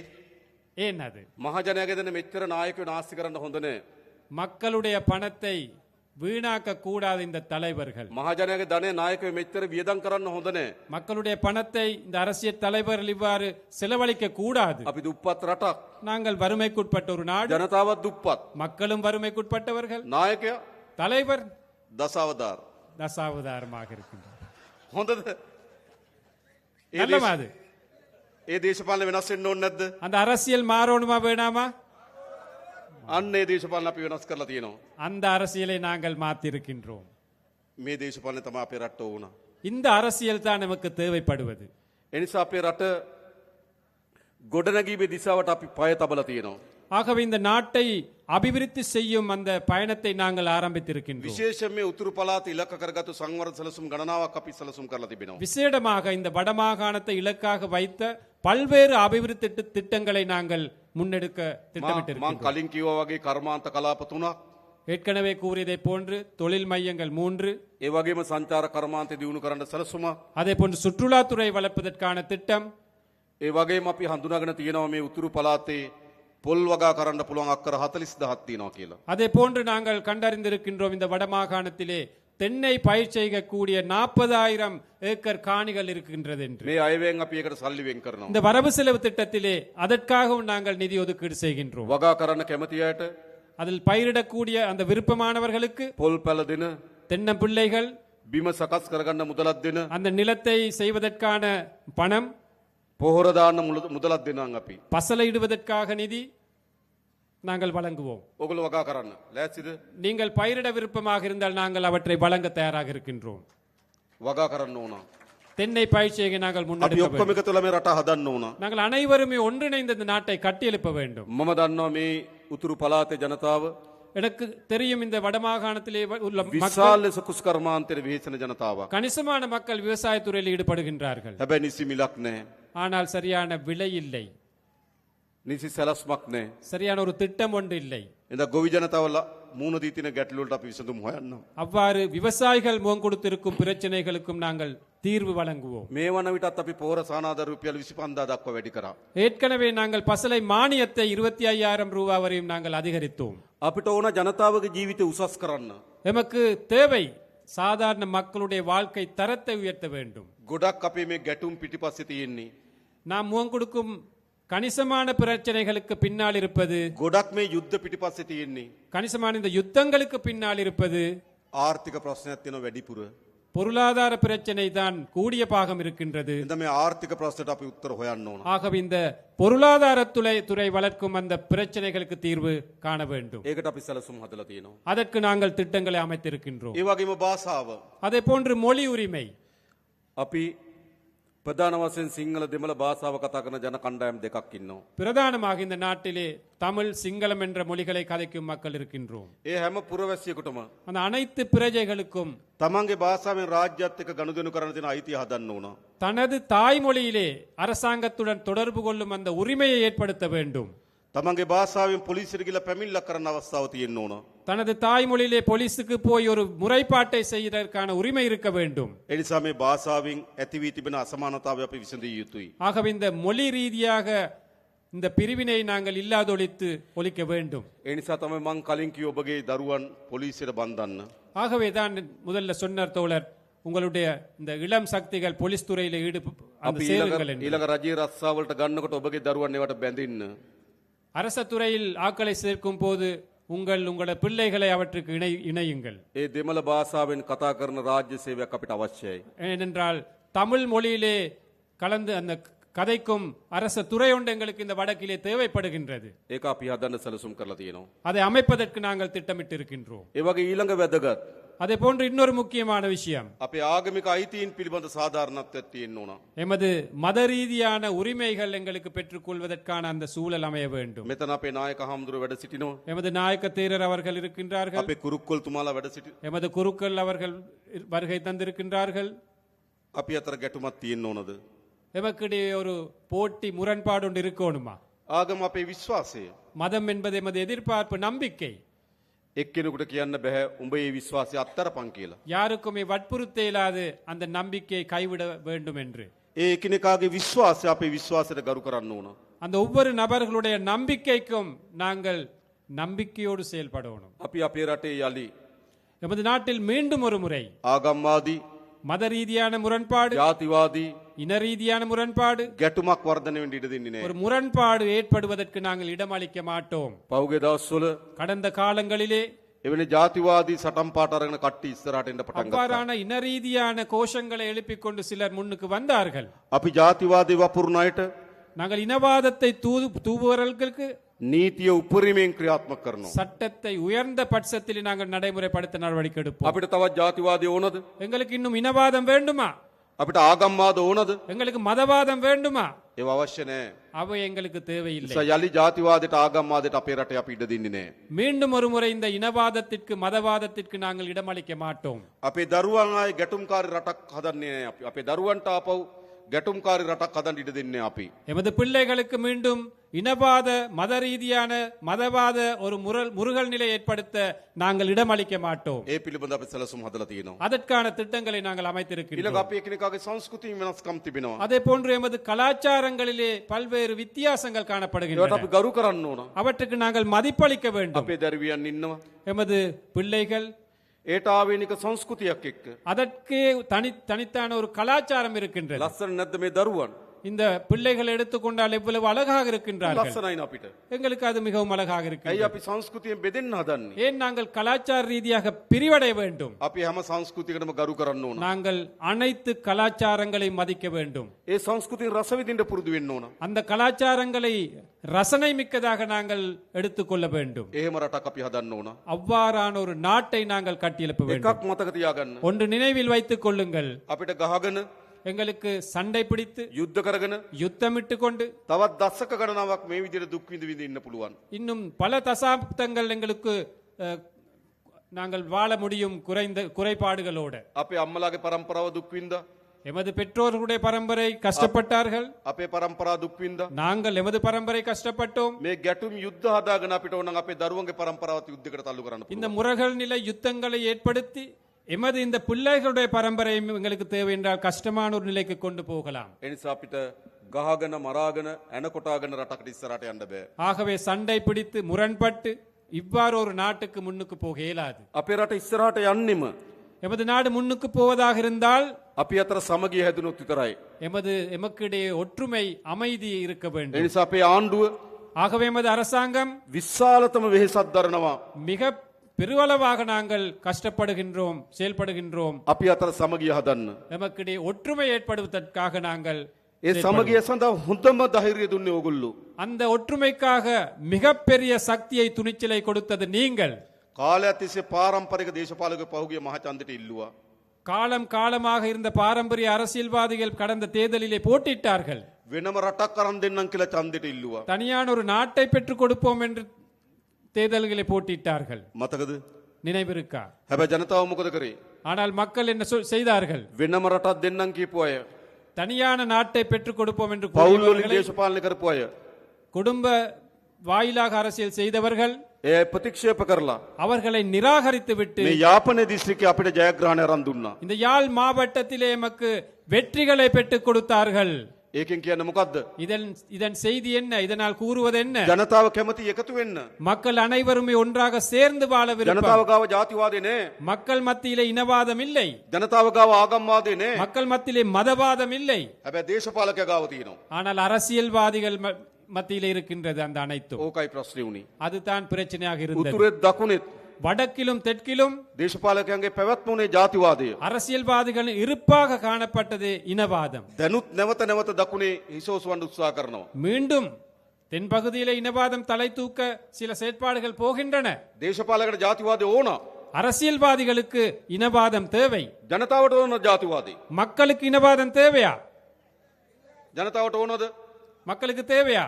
ஏன் அது? මහජනයාගේ දෙන මෙච්චර නායකයෝ නාස්ති කරන්න හොඳ නෑ. மக்களுடைய பணத்தை வீணாக்க கூடாது இந்த தலைவர்கள். මහජනයාගේ ධනය නායකයෝ මෙච්චර වියදම් කරන්න හොඳ නෑ. மக்களுடைய பணத்தை இந்த அரசியல் தலைவர்கள் இவ்வாறு செலவழிக்க கூடாது. අපි දුප්පත් රටක්. நாங்கள் வறுமைக்குட்பட்ட ஒரு நாடு, ජනතාවත් දුප්පත්. மக்களும் வறுமைக்குட்பட்டவர்கள். නායකයා தலைவர் දසවතාර. தசாவதாரமாக இருக்கின்றார். හොඳද? நல்லமா அது? ඒ දේශපාලන වෙනස් වෙන්න ඕනේ නැද්ද? அந்த அரசியல் மாறணுமா வேணாமா? අන්න ඒ දේශපාලන අපි වෙනස් කරලා තියෙනවා. அந்த அரசியலை நாங்கள் மாற்றி இருக்கின்றோம். මේ දේශපාලන තමයි අපේ රට ඕන. இந்த அரசியல் தான் நமக்கு தேவைப்படுவது. ඒ නිසා අපේ රට ගොඩනැගීමේ දිශාවට අපි පය තබලා තියෙනවා. ஆகவே இந்த நாட்டை அபிவிருத்தி செய்யும் அந்த பயணத்தை நாங்கள் ஆரம்பித்திருக்கின்றோம். විශේෂයෙන් මේ උතුරු පළාත ඉලක්ක කරගත්තු සංවර්ධන සැලසුම් ගණනාවක් අපි සැලසුම් කරලා තිබෙනවා. விசேடமாக இந்த வடமாகாணத்தை இலக்காக வைத்த பல்வேறு அபிவிருத்தி திட்டங்களை நாங்கள் முன்னெடுக்க මම திட்டமிட்டிருக்கிறோம். කලින් කිව්වා වගේ කර්මාන්ත කලාප 3ක් ஏற்கனவே கூறியதை போன்று தொழில் மையங்கள் 3, ඒ වගේම සංචාර කර්මාන්තය දියුණු කරන්න සැලසුමක්. அதே போன்று சுற்றுலாத்துறை வளர்ப்பதற்கான திட்டம், ඒ වගේම අපි හඳුනාගෙන තියෙනවා මේ උතුරු පළාතේ පොල් වගා කරන්න පුළුවන් අක්කර 40000ක් තියෙනවා කියලා. அதே போன்று நாங்கள் கண்டறிந்திருக்கின்றோம் இந்த வடமாகாணத்திலே தென்னை பயிர் செய்யக்கூடிய 40,000 ஏக்கர் காணிகள் இருக்கின்றது என்று. මේ අයවැයෙන් අපි ඒකට සල්ලි වෙන් කරනවා. இந்த வரவு செலவு திட்டத்திலே அதற்காகவும் நாங்கள் நிதி ஒதுக்கீடு செய்கின்றோம். වගා කරන්න කැමති අයට அதில் பயிரிடக்கூடிய அந்த விருப்பமானவர்களுக்கு පොල් පැල දෙන தென்னம்பிள்ளைகள், බිම සකස් කරගන්න මුදලක් දෙන அந்த நிலத்தை செய்வதற்கான பணம், පොහොර දාන්න මුදලක් දෙනන් අපි. பசலையிடுவதற்காக நிதி நாங்கள் வழங்குவோம். ඔගොල්ලෝ වගා කරන්න. ලෑස්තිද? நீங்கள் பயிரிட விருப்பமாக இருந்தால் நாங்கள் அவற்றை வழங்க தயாராக இருக்கின்றோம். වගා කරන්න ඕන. தென்னை பயிற்சியை நாங்கள் අපි முன்னெடுக்க ඔක්කොම வேண்டும். එකතු වෙලා මේ රට හදන්න ඕන. நாங்கள் அனைவருமே ஒன்றிணைந்து இந்த நாட்டை கட்டியெழுப்ப வேண்டும். මම දන්නවා මේ උතුරු පළාතේ ජනතාව எனக்கு தெரியும் இந்த வடமாகாணத்திலே உள்ள மக்கள் විශාල ලෙස කුස්කර්මාන්තයට විහිසෙන ජනතාවක්. கணிசமான மக்கள் விவசாயத்துறையில் ஈடுபடுகின்றார்கள். හැබැයි නිසි මිලක් නැහැ. ஆனால் சரியான விலை இல்லை, නිසි සැලැස්මක් නැහැ. சரியான ஒரு திட்டம் ஒன்று இல்லை. එඳ ගොවි ජනතාව මූණ දී තියෙන ගැටලු වලට අපි විසඳුම් හොයන්න. அவ்வாறு விவசாயிகள் முகம் கொடுத்திருக்கும் பிரச்சனைகளுக்கும் நாங்கள் தீர்வு வழங்குவோம். මේ වන විටත් අපි පොහොර සානාධාර රුපියල් 25,000 දක්වා වැඩි කරා. ஏற்கனவே நாங்கள் பசலை மானியத்தை 25,000 ரூபாய் வரையும் நாங்கள் அதிகரித்தோம். අපිට ඕන ජනතාවගේ ජීවිතය උසස් කරන්න. எமக்கு தேவை சாதாரண மக்களுடைய வாழ்க்கை தரத்தை உயர்த்த வேண்டும். ගොඩක් අපේ මේ ගැටුම් පිටිපස්සේ තියෙන්නේ. நாம் முகம் கொடுக்கும் கணிசமான பிரச்சனைகளுக்கு பின்னால் இருப்பது, ගොඩක් මේ යුද්ධ පිටිපස්සේ තියෙන්නේ. கணிசமான இந்த யுத்தங்களுக்கு பின்னால் இருப்பது ආර්ථික ප්‍රශ්නයක් තියෙන වැඩිපුර. பொருளாதார பிரச்சனை தான் கூடிய பாகம் இருக்கின்றது. එඳ මේ ආර්ථික ප්‍රශ්නට අපි උත්තර හොයන්න ඕන. ஆகவே இந்த பொருளாதார துறை வளர்க்கும் அந்த பிரச்சனைகளுக்கு தீர்வு காண வேண்டும். ඒකට අපි සැලසුම් හදලා තියෙනවා. அதற்கு நாங்கள் திட்டங்களை அமைத்திருக்கின்றோம். ඒ වගේම භාෂාව. அதே போன்று மொழி உரிமை. අපි ප්‍රධාන වශයෙන් සිංහල දෙමළ භාෂාව කතා කරන ජන කණ්ඩායම් දෙකක් ඉන්නවා. பிரதானமாக இந்த நாட்டிலே தமிழ், சிங்களம் என்ற மொழிகளை கதைக்கும் மக்கள் இருக்கின்றோம். ඒ හැම පුරවැසියෙකුටම அந்த அனைத்து பிரஜைகளுக்கும் තමන්ගේ භාෂාවෙන් රාජ්‍යත් එක්ක ගනුදෙනු කරන තියෙන අයිතිය හදන්න ඕන. தனது தாய்மொழியிலே அரசாங்கத்துடன் தொடர்பு கொள்ளும் அந்த உரிமையை ஏற்படுத்த வேண்டும். තමන්ගේ භාෂාවෙන් පොලිසියට ගිහලා පැමිණිල්ලක් කරන්න අවස්ථාව තියෙන්න ඕන. தனது தாய்மொழியிலே போலீஸுக்கு போய் ஒரு முறைப்பாட்டை செய்வதற்கான உரிமை இருக்க வேண்டும். ඒ නිසා මේ භාෂාවෙන් ඇති වී තිබෙන අසමානතාවය අපි විසඳිය යුතුයි. ஆகவே இந்த மொழி ரீதியாக இந்த பிரிவினை நாங்கள் இல்லாதொழித்து ஒழிக்க வேண்டும். ඒ නිසා තමයි මං කලින් කිව්ව ඔබගේ දරුවන් පොලිසියට බන්ධන්න. ஆகவே தான் முதல்ல சொன்னார் தோழர், உங்களுடைய இந்த இளம் சக்திகள் போலீஸ் துறையில அந்த අපි சேருங்கள் என்று. ඊළඟ රජයේ රස්සාවලට ගන්නකොට ඔබගේ දරුවන් ඒවට බැඳින්න. அரச துறையில் ஆட்களை சேர்க்கும் போது உங்களோட பிள்ளைகளை அவற்றுக்கு இணையுங்கள். ඒ දෙමළ භාෂාවෙන් කතා කරන රාජ්‍ය සේවයක් අපිට අවශ්‍යයි. ஏனென்றால் தமிழ் மொழியிலே கலந்து அந்த கதைக்கும் அரச துறை ஒன்று எங்களுக்கு இந்த வடக்கிலே தேவைப்படுகின்றது. ඒක අපි හදන්න සැලසුම් කරලා තියෙනවා. அதை அமைப்பதற்கு நாங்கள் திட்டமிட்டு இருக்கின்றோம். ඒ වගේ ඊළඟ වැදගත් அதே போன்று இன்னொரு முக்கியமான விஷயம், අපේ ආගමික අයිතීන් පිළිබඳ සාධාරණත්වයක් තියෙන්න ඕන. எமது மத ரீதியான உரிமைகள் எங்களுக்கு பெற்றுக்கொள்வதற்கான அந்த சூழல் அமைய வேண்டும். මෙතන අපේ නායක හාමුදුරුවෝ වැඩ සිටිනවා. எமது நாயக்க தேரர் அவர்கள் இருக்கின்றார்கள். අපේ කුරුක්කොල් තුමාලා වැඩ සිටි. எமது குருக்கள் அவர்கள் வருகை தந்திருக்கின்றார்கள். අපි අතර ගැටුමක් තියෙන්න ඕනද? எமக்கிடையே ஒரு போட்டி முரண்பாடு ஒன்று இருக்கணுமா? ආගම අපේ විශ්වාසය. மதம் என்பது எமது எதிர்பார்ப்பு, நம்பிக்கை. එක්කෙනෙකුට කියන්න බෑ උඹ ඒ විශ්වාසය අත්තරපන් කියලා. யாருக்குமே வற்புறுத்த இயலாது அந்த நம்பிக்கையை கைவிட வேண்டும் என்று. ඒ එකිනෙකාගේ විශ්වාසය අපේ විශ්වාසයට ගරු කරන්න ඕන. அந்த ஒவ்வொரு நபர்களுடைய நம்பிக்கைக்கும் நாங்கள் நம்பிக்கையோடு செயல்படணும். අපි අපේ රටේ යලි எமது நாட்டில் மீண்டும் ஒரு முறை ආගම්වාදී மத ரீதியான முரண்பாடு, ජාතිවාදී இன ரீதியான முரண்பாடு, ගැටුමක් වර්ධනය වෙන්න ඉඩ දෙන්නේ ஒரு නෑ. முரண்பாடு ஏற்படுவதற்கு நாங்கள் இடமளிக்க மாட்டோம். පෞගේ දවස්වල கடந்த காலங்களிலே එවැනි ජාතිවාදී සටන් පාට අරගෙන කට්ටි ඉස්සරහට එන්න පටන් ගත්තා. அவ்வாறான இன ரீதியான கோஷங்களை எழுப்பிக் கொண்டு சிலர் முன்னுக்கு வந்தார்கள். අපි ජාතිවාදී වපුරන අයට நாங்கள் இனவாதத்தை தூவுவர்களுக்கு නීතිය උපරිමයෙන් ක්‍රියාත්මක කරනවා. சட்டத்தை உயர்ந்த பட்சத்தில் நாங்கள் நடைமுறைப்படுத்த நடவடிக்கை எடுப்போம். අපිට තවත් ජාතිවාදී ඕනද? எங்களுக்கு இன்னும் இனவாதம் வேண்டுமா? අපිට ආගම්වාද ඕනද? எங்களுக்கு மதவாதம் வேண்டுமா? ඒව අවශ්‍ය නෑ. அவை எங்களுக்கு தேவையில்லை. නිසා යලි ජාතිවාදයට ආගම්වාදයට අපේ රටේ අපි ඉඩ දෙන්නේ නෑ. மீண்டும் ஒரு முறை இந்த இனவாதத்திற்கு மதவாதத்திற்கு நாங்கள் இடமளிக்க மாட்டோம். අපේ දරුවන් ආයේ ගැටුම්කාරී රටක් හදන්නේ නෑ අපි. අපේ දරුවන්ට ආපහු ගැටුම්කාරී රටක් හදන්න ඉඩ දෙන්නේ නෑ අපි. எமது பிள்ளைகளுக்கு மீண்டும் இனவாத மத ரீதியான மதவாத ஒரு முருகல் நிலை ஏற்படுத்த நாங்கள் இடமளிக்க மாட்டோம். ඒ පිළිබඳ අපි සැලසුම් හදලා තියෙනවා. அதற்கான திட்டங்களை நாங்கள் ඊළඟ அமைத்திருக்கிறோம். අපි එකිනෙකාගේ සංස්කෘතිය වෙනස්කම් තිබෙනවා. அதே போன்று எமது கலாச்சாரங்களிலே பல்வேறு வித்தியாசங்கள் ඒවට காணப்படுகின்றன. අපි ගරු කරන්න ඕන. அவற்றுக்கு நாங்கள் மதிப்பளிக்க வேண்டும். අපේ දරුවියන් ඉන්නවා. எமது பிள்ளைகள் ඒට ආවේනික සංස්කෘතියක් එක්ක. அதற்கே தனித்தான ஒரு கலாச்சாரம் இருக்கின்றது. ලස්සන නැද්ද මේ දරුවන්? இந்த பிள்ளைகள் எடுத்துக்கொண்டால் எவ்வளவு அழகாக இருக்கின்றார்கள். ලස්සනයි අපිට. எங்களுக்கு அது மிகவும் அழகாக ඇයි இருக்கு. අපි සංස්කෘතියෙන් බෙදෙන්න හදන්නේ? ஏன் நாங்கள் கலாச்சார ரீதியாக பிரிவடைய வேண்டும்? අපි හැම සංස්කෘතියකටම ගරු කරන්න ඕන. நாங்கள் அனைத்து கலாச்சாரங்களை மதிக்க வேண்டும். ඒ සංස්කෘතියෙන් රස විඳින්න පුරුදු වෙන්න ඕන. அந்த கலாச்சாரங்களை ரசனை மிக்கதாக நாங்கள் எடுத்துக்கொள்ள வேண்டும். එහෙම රටක් අපි හදන්න ඕන. அவ்வாறான ஒரு நாட்டை நாங்கள் கட்டியெழுப்ப வேண்டும். එකක් මතක තියාගන්න. ஒன்று நினைவில் வைத்துக் கொள்ளுங்கள். අපිට ගහගෙන எங்களுக்கு சண்டை பிடித்து යුද්ධ කරගෙන யுத்தமிட்டு கொண்டு තවත් දශක ගණනාවක් මේ විදිහට දුක් විඳ විඳ ඉන්න පුළුවන්. இன்னும் பல தசாப்தங்கள் எங்களுக்கு நாங்கள் வாழ முடியும் குறைபாடுகளோடு. අපේ අම්මලාගේ පරම්පරාව දුක් විඳා. எமது பெற்றோர்களுடைய பரம்பரை கஷ்டப்பட்டார்கள். අපේ පරම්පරාව දුක් විඳා. நாங்கள் எமது பரம்பரை கஷ்டப்பட்டோம். මේ ගැටුම් යුද්ධ හදාගෙන අපිට ඕන නම් අපේ දරුවන්ගේ පරම්පරාවත් යුද්ධයකට තල්ලු කරන්න இந்த පුළුවන්. முரகல் நிலை யுத்தங்களை ஏற்படுத்தி எமது இந்த பிள்ளைகளுடைய பரம்பரையும் எங்களுக்கு தேவை என்றால் கஷ்டமான ஒரு நிலைக்கு கொண்டு போகலாம். ඒ නිසා අපිට ගහගෙන මරාගෙන ඇන කොටාගෙන රටකට ඉස්සරහට යන්න බෑ. ஆகவே சண்டை பிடித்து முரண்பட்டு இவ்வாறு ஒரு நாட்டுக்கு முன்னுக்கு போக இயலாது. අපේ රට ඉස්සරහට යන්නෙම எமது நாடு முன்னுக்கு போவதாக இருந்தால் අපි අතර සමගිය හැදුනොත් විතරයි. எமக்கிடையே ஒற்றுமை அமைதி இருக்க ඒ வேண்டும். නිසා අපේ ආණ්ඩුව ஆகவே எமது அரசாங்கம் විශාලතම වෙහෙසක් දරනවා. மிக பெருவளவாக நாங்கள் கஷ்டப்படுகின்றோம், செயல்படுகின்றோம். අපි අතර සමගිය හදන්න. எமக்கிடையே ஒற்றுமை ஏற்படுவதற்காக நாங்கள் ඒ සමගිය සඳහා හොඳම ධෛර්යය දුන්නේ ඕගොල්ලෝ. அந்த ஒற்றுமைக்காக மிகப்பெரிய சக்தியை துணிச்சலை கொடுத்தது நீங்கள். කාලයක් තිස්සේ පාරම්පරික දේශපාලක පහුගිය මහචන්දට ඉල්ලුවා. காலம் காலமாக இருந்த பாரம்பரிய அரசியல்வாதிகள் கடந்த தேர்தலிலே போட்டியிட்டார்கள். වෙනම රටක් අරන් දෙන්නම් කියලා ඡන්දෙට ඉල්ලුවා. தனியான ஒரு நாட்டை பெற்றுக் கொடுப்போம் என்று தேர்தல்களை போட்டியிட்டார்கள். මතකද? நினைவிருக்கா? හැබැයි ජනතාව මොකද කරේ? ஆனால் மக்கள் என்ன செய்தார்கள்? වෙනම රටක් දෙන්නම් කියපු අය, தனியான நாட்டை பெற்றுக் கொடுப்போம் என்று පවුල් වලින් கூறியவர்களை, දේශපාලනය කරපු අය குடும்ப வாயிலாக அரசியல் செய்தவர்கள் ඒ ප්‍රතික්ෂේප කරලා அவர்களை நிராகரித்து விட்டு මේ යාපනයේ දිස්ත්‍රික්කයේ අපිට ජයග්‍රහණය අරන් දුන්නා. இந்த யாழ் மாவட்டத்திலே எமக்கு வெற்றிகளை பெற்றுக் கொடுத்தார்கள். ඒකෙන් කියන්නේ මොකද්ද? இதன் செய்தி என்ன? இதனால் கூறுவது என்ன? ජනතාව කැමති එකතු වෙන්න. மக்கள் அனைவருமே ஒன்றாக சேர்ந்து வாழ ජනතාව விருப்பம். ගාව ජාතිවාදේ නෑ. மக்கள் மத்தியிலே இனவாதம் இல்லை, ජනතාව ගාව ආගම්වාදේ නෑ. மக்கள் மத்தியிலே மதவாதம் இல்லை. හැබැයි දේශපාලකයා ගාව තියෙනවා. ஆனால் அரசியல்வாதிகள் மத்தியிலே இருக்கின்றது அந்த அனைத்தும். ඕකයි ප්‍රශ්නේ උනේ. அதுதான் பிரச்சனையாக இருந்தது. උතුරෙත් දකුණෙත් வடக்கிலும் தெற்கிலும் දේශපාලකයන්ගේ පැවැත්ම උනේ ජාතිවාදය. அரசியல்வாதிகள் இருப்பாக காணப்பட்டது இனவாதம். දැනුත් නැවත නැවත දකුණේ හිසෝසවන්න උත්සාහ කරනවා. மீண்டும் தென்பகுதியிலே இனவாதம் தலை தூக்க சில செயற்பாடுகள் போகின்றன. දේශපාලකට ජාතිවාදය ඕන. அரசியல்வாதிகளுக்கு இனவாதம் தேவை. ජනතාවට ඕන ජාතිවාදී. மக்களுக்கு இனவாதம் தேவையா? ජනතාවට ඕනද? மக்களுக்கு தேவையா?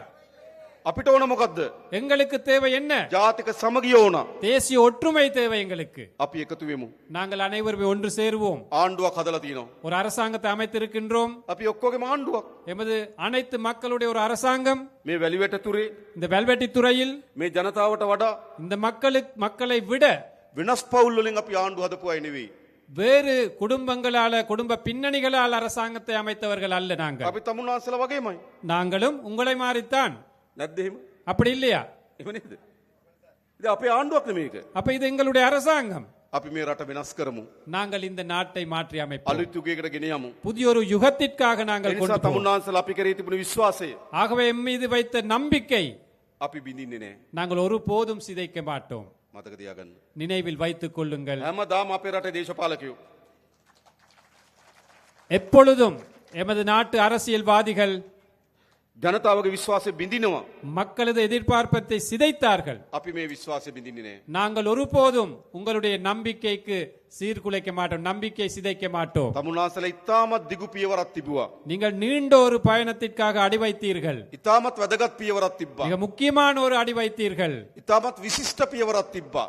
අපිට ඕන මොකද්ද? எங்களுக்கு தேவை என்ன? ජාතික සමගිය ඕන. தேசிய ஒற்றுமை தேவை எங்களுக்கு. අපි එකතු වෙමු. நாங்கள் அனைவரும் ஒன்று சேருவோம். ආණ්ඩුවක් හදලා තියෙනවා. ஒரு அரசாங்கத்தை அமைத்திருக்கின்றோம். අපි ඔක්කොගේම ආණ්ඩුවක්. எமது அனைத்து மக்களுடைய ஒரு அரசாங்கம் මේ වැලිවැට තුරේ இந்த வெல்வெட்டி துறையில் මේ ජනතාවට වඩා இந்த மக்களை விட වෙනස් පවුල් වලින් අපි ආණ්ඩුව හදපු අය නෙවෙයි. வேறு குடும்பங்களால குடும்ப பின்னணிகளால் அரசாங்கத்தை அமைத்தவர்கள் அல்ல நாங்கள். අපි තමුන්වහන්සේලා වගේමයි. நாங்களும் உங்களை மாறித்தான். නැද්ද එහෙම? அப்படி இல்லையா? එහෙම නේද? ඉතින් අපේ ආණ්ඩුවක් නෙමේක. அப்ப இது எங்களுடைய அரசாங்கம். අපි මේ රට වෙනස් කරමු. நாங்கள் இந்த நாட்டை மாற்றி அமைப்போம். අලුත් යුගයකට ගෙන යමු. புதிய ஒரு யுகத்திற்காக ඒ நாங்கள் නිසා கொண்டு போவோம். තමුන්වහන්සේලා අපි කරේ තිබුණු විශ්වාසය ஆகவே எம் மீது வைத்த நம்பிக்கை අපි බිඳින්නේ නෑ. நாங்கள் ஒருபோதும் சிதைக்க மாட்டோம். මතක තියාගන්න. நினைவில் வைத்துக் கொள்ளுங்கள். හැමදාම අපේ රටේ දේශපාලකයෝ எப்பொழுதும் எமது நாட்டு அரசியல்வாதிகள் ජනතාවගේ විශ්වාසය බිඳිනවා. மக்களது எதிர்பார்ப்பத்தை சிதைத்தார்கள். අපි මේ විශ්වාසය බිඳින්නේ නෑ. நாங்கள் ஒருபோதும் உங்களுடைய நம்பிக்கைக்கு சீர்குலைக்க மாட்டோம், நம்பிக்கை சிதைக்க மாட்டோம். තමුන්වහන්සේලා ඉතාමත් දිගු පියවරක් තිබුවා. நீங்கள் நீண்ட ஒரு பயணத்திற்காக அடி வைத்தீர்கள். ඉතාමත් වැදගත් පියවරක් තිබ්බා. மிக முக்கியமான ஒரு அடி வைத்தீர்கள். ඉතාමත් විශිෂ්ට පියවරක් තිබ්බා.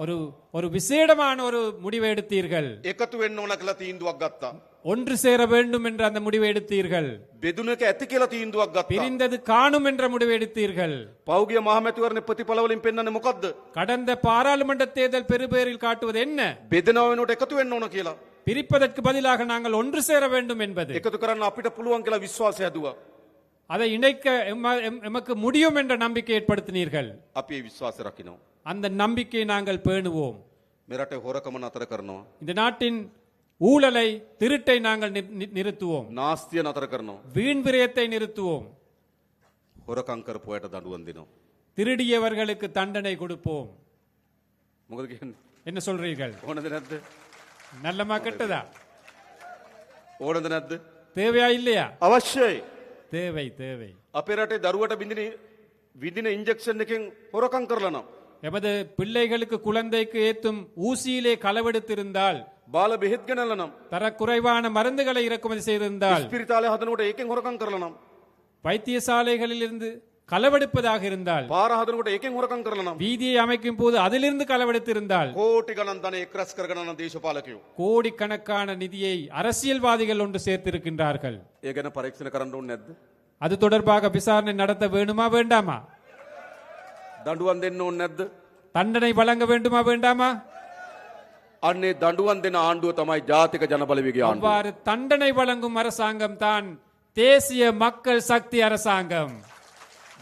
ஒரு விசேடமான ஒரு முடிவை எடுத்தீர்கள். එකතු වෙන්න ඕන කියලා තීන්දුවක් ගත්තා. ஒன்று சேர வேண்டும் என்ற அந்த முடிவை எடுத்தீர்கள். බෙදුන එක ඇති කියලා තීන්දුවක් ගත්තා. பிரிந்தது காணும் என்ற முடிவை எடுத்தீர்கள். පෞගිය මහමැතිවරණ ප්‍රතිඵල වලින් පෙන්වන්නේ මොකද්ද? கடந்த பாராளுமன்ற தேர்தல் பெருபேரில் காட்டுவது என்ன? බෙදනව වෙනකොට එකතු වෙන්න ඕන කියලා. பிரிப்பதற்கு பதிலாக நாங்கள் ஒன்று சேர வேண்டும் என்பது. එකතු කරන්න අපිට පුළුවන් කියලා විශ්වාසය හැදුවා. அதை இணைக்க எமக்கு முடியும் என்ற நம்பிக்கை ஏற்படுத்தினீர்கள். අපි ඒ විශ්වාසය රකිනවා. அந்த நம்பிக்கையை நாங்கள் பேணுவோம். මේ රටේ හොරකම නතර කරනවා. இந்த நாட்டின் ஊழலை திருட்டை நாங்கள் நிறுத்துவோம். නාස්තිය නතර කරනවා. வீண் விரயத்தை நிறுத்துவோம். හොරකම් කරපු අයට දඬුවම් දෙනවා. திருடியவர்களுக்கு தண்டனை கொடுப்போம். මොකද කියන්නේ? என்ன சொல்றீர்கள்? ඕනද නැද්ද? நல்லமா கெட்டதா? ඕනද නැද්ද? தேவையா இல்லையா? අවශ්‍යයි. தேவை தேவை. අපේ රටේ දරුවට විදින ඉන්ජෙක්ෂන් එකෙන් හොරකම් කරලා නම් எமது பிள்ளைகளுக்கு குழந்தைக்கு ஏத்தும் ஊசியிலே களவெடுத்திருந்தால், බාල බෙහෙත් ගෙනල්ලා නම් தரக்குறைவான மருந்துகளை இறக்குமதி செய்திருந்தால், ස්පිරිතාලේ හදනකොට ඒකෙන් හොරකම් කරලා නම් வைத்தியசாலைகளில் இருந்து களவெடுப்பதாக இருந்தால், පාර හදනකොට ඒකෙන් හොරකම් කරලා නම් வீதியை அமைக்கும் போது அதிலிருந்து களவெடுத்திருந்தால், කෝටි ගණන් ධනෙ එක්රැස් කරගෙන යන දේශපාලකයෝ கோடிக்கணக்கான நிதியை அரசியல்வாதிகள் ஒன்று சேர்த்திருக்கின்றார்கள். ඒ ගැන පරීක්ෂණ කරන්න ඕනේ නැද්ද? அது தொடர்பாக விசாரணை நடத்த வேண்டுமா வேண்டாமா? දඬුවම් දෙන්න ඕනේ නැද්ද? தண்டனை வழங்க வேண்டுமா வேண்டாமா? අන්නේ දඬුවම් දෙන ආණ්ඩුව තමයි ජාතික ජනබලවේගයේ ආණ්ඩුව. அவ்வாறு தண்டனை வழங்கும் அரசாங்கம் தான் தேசிய மக்கள் சக்தி அரசாங்கம்.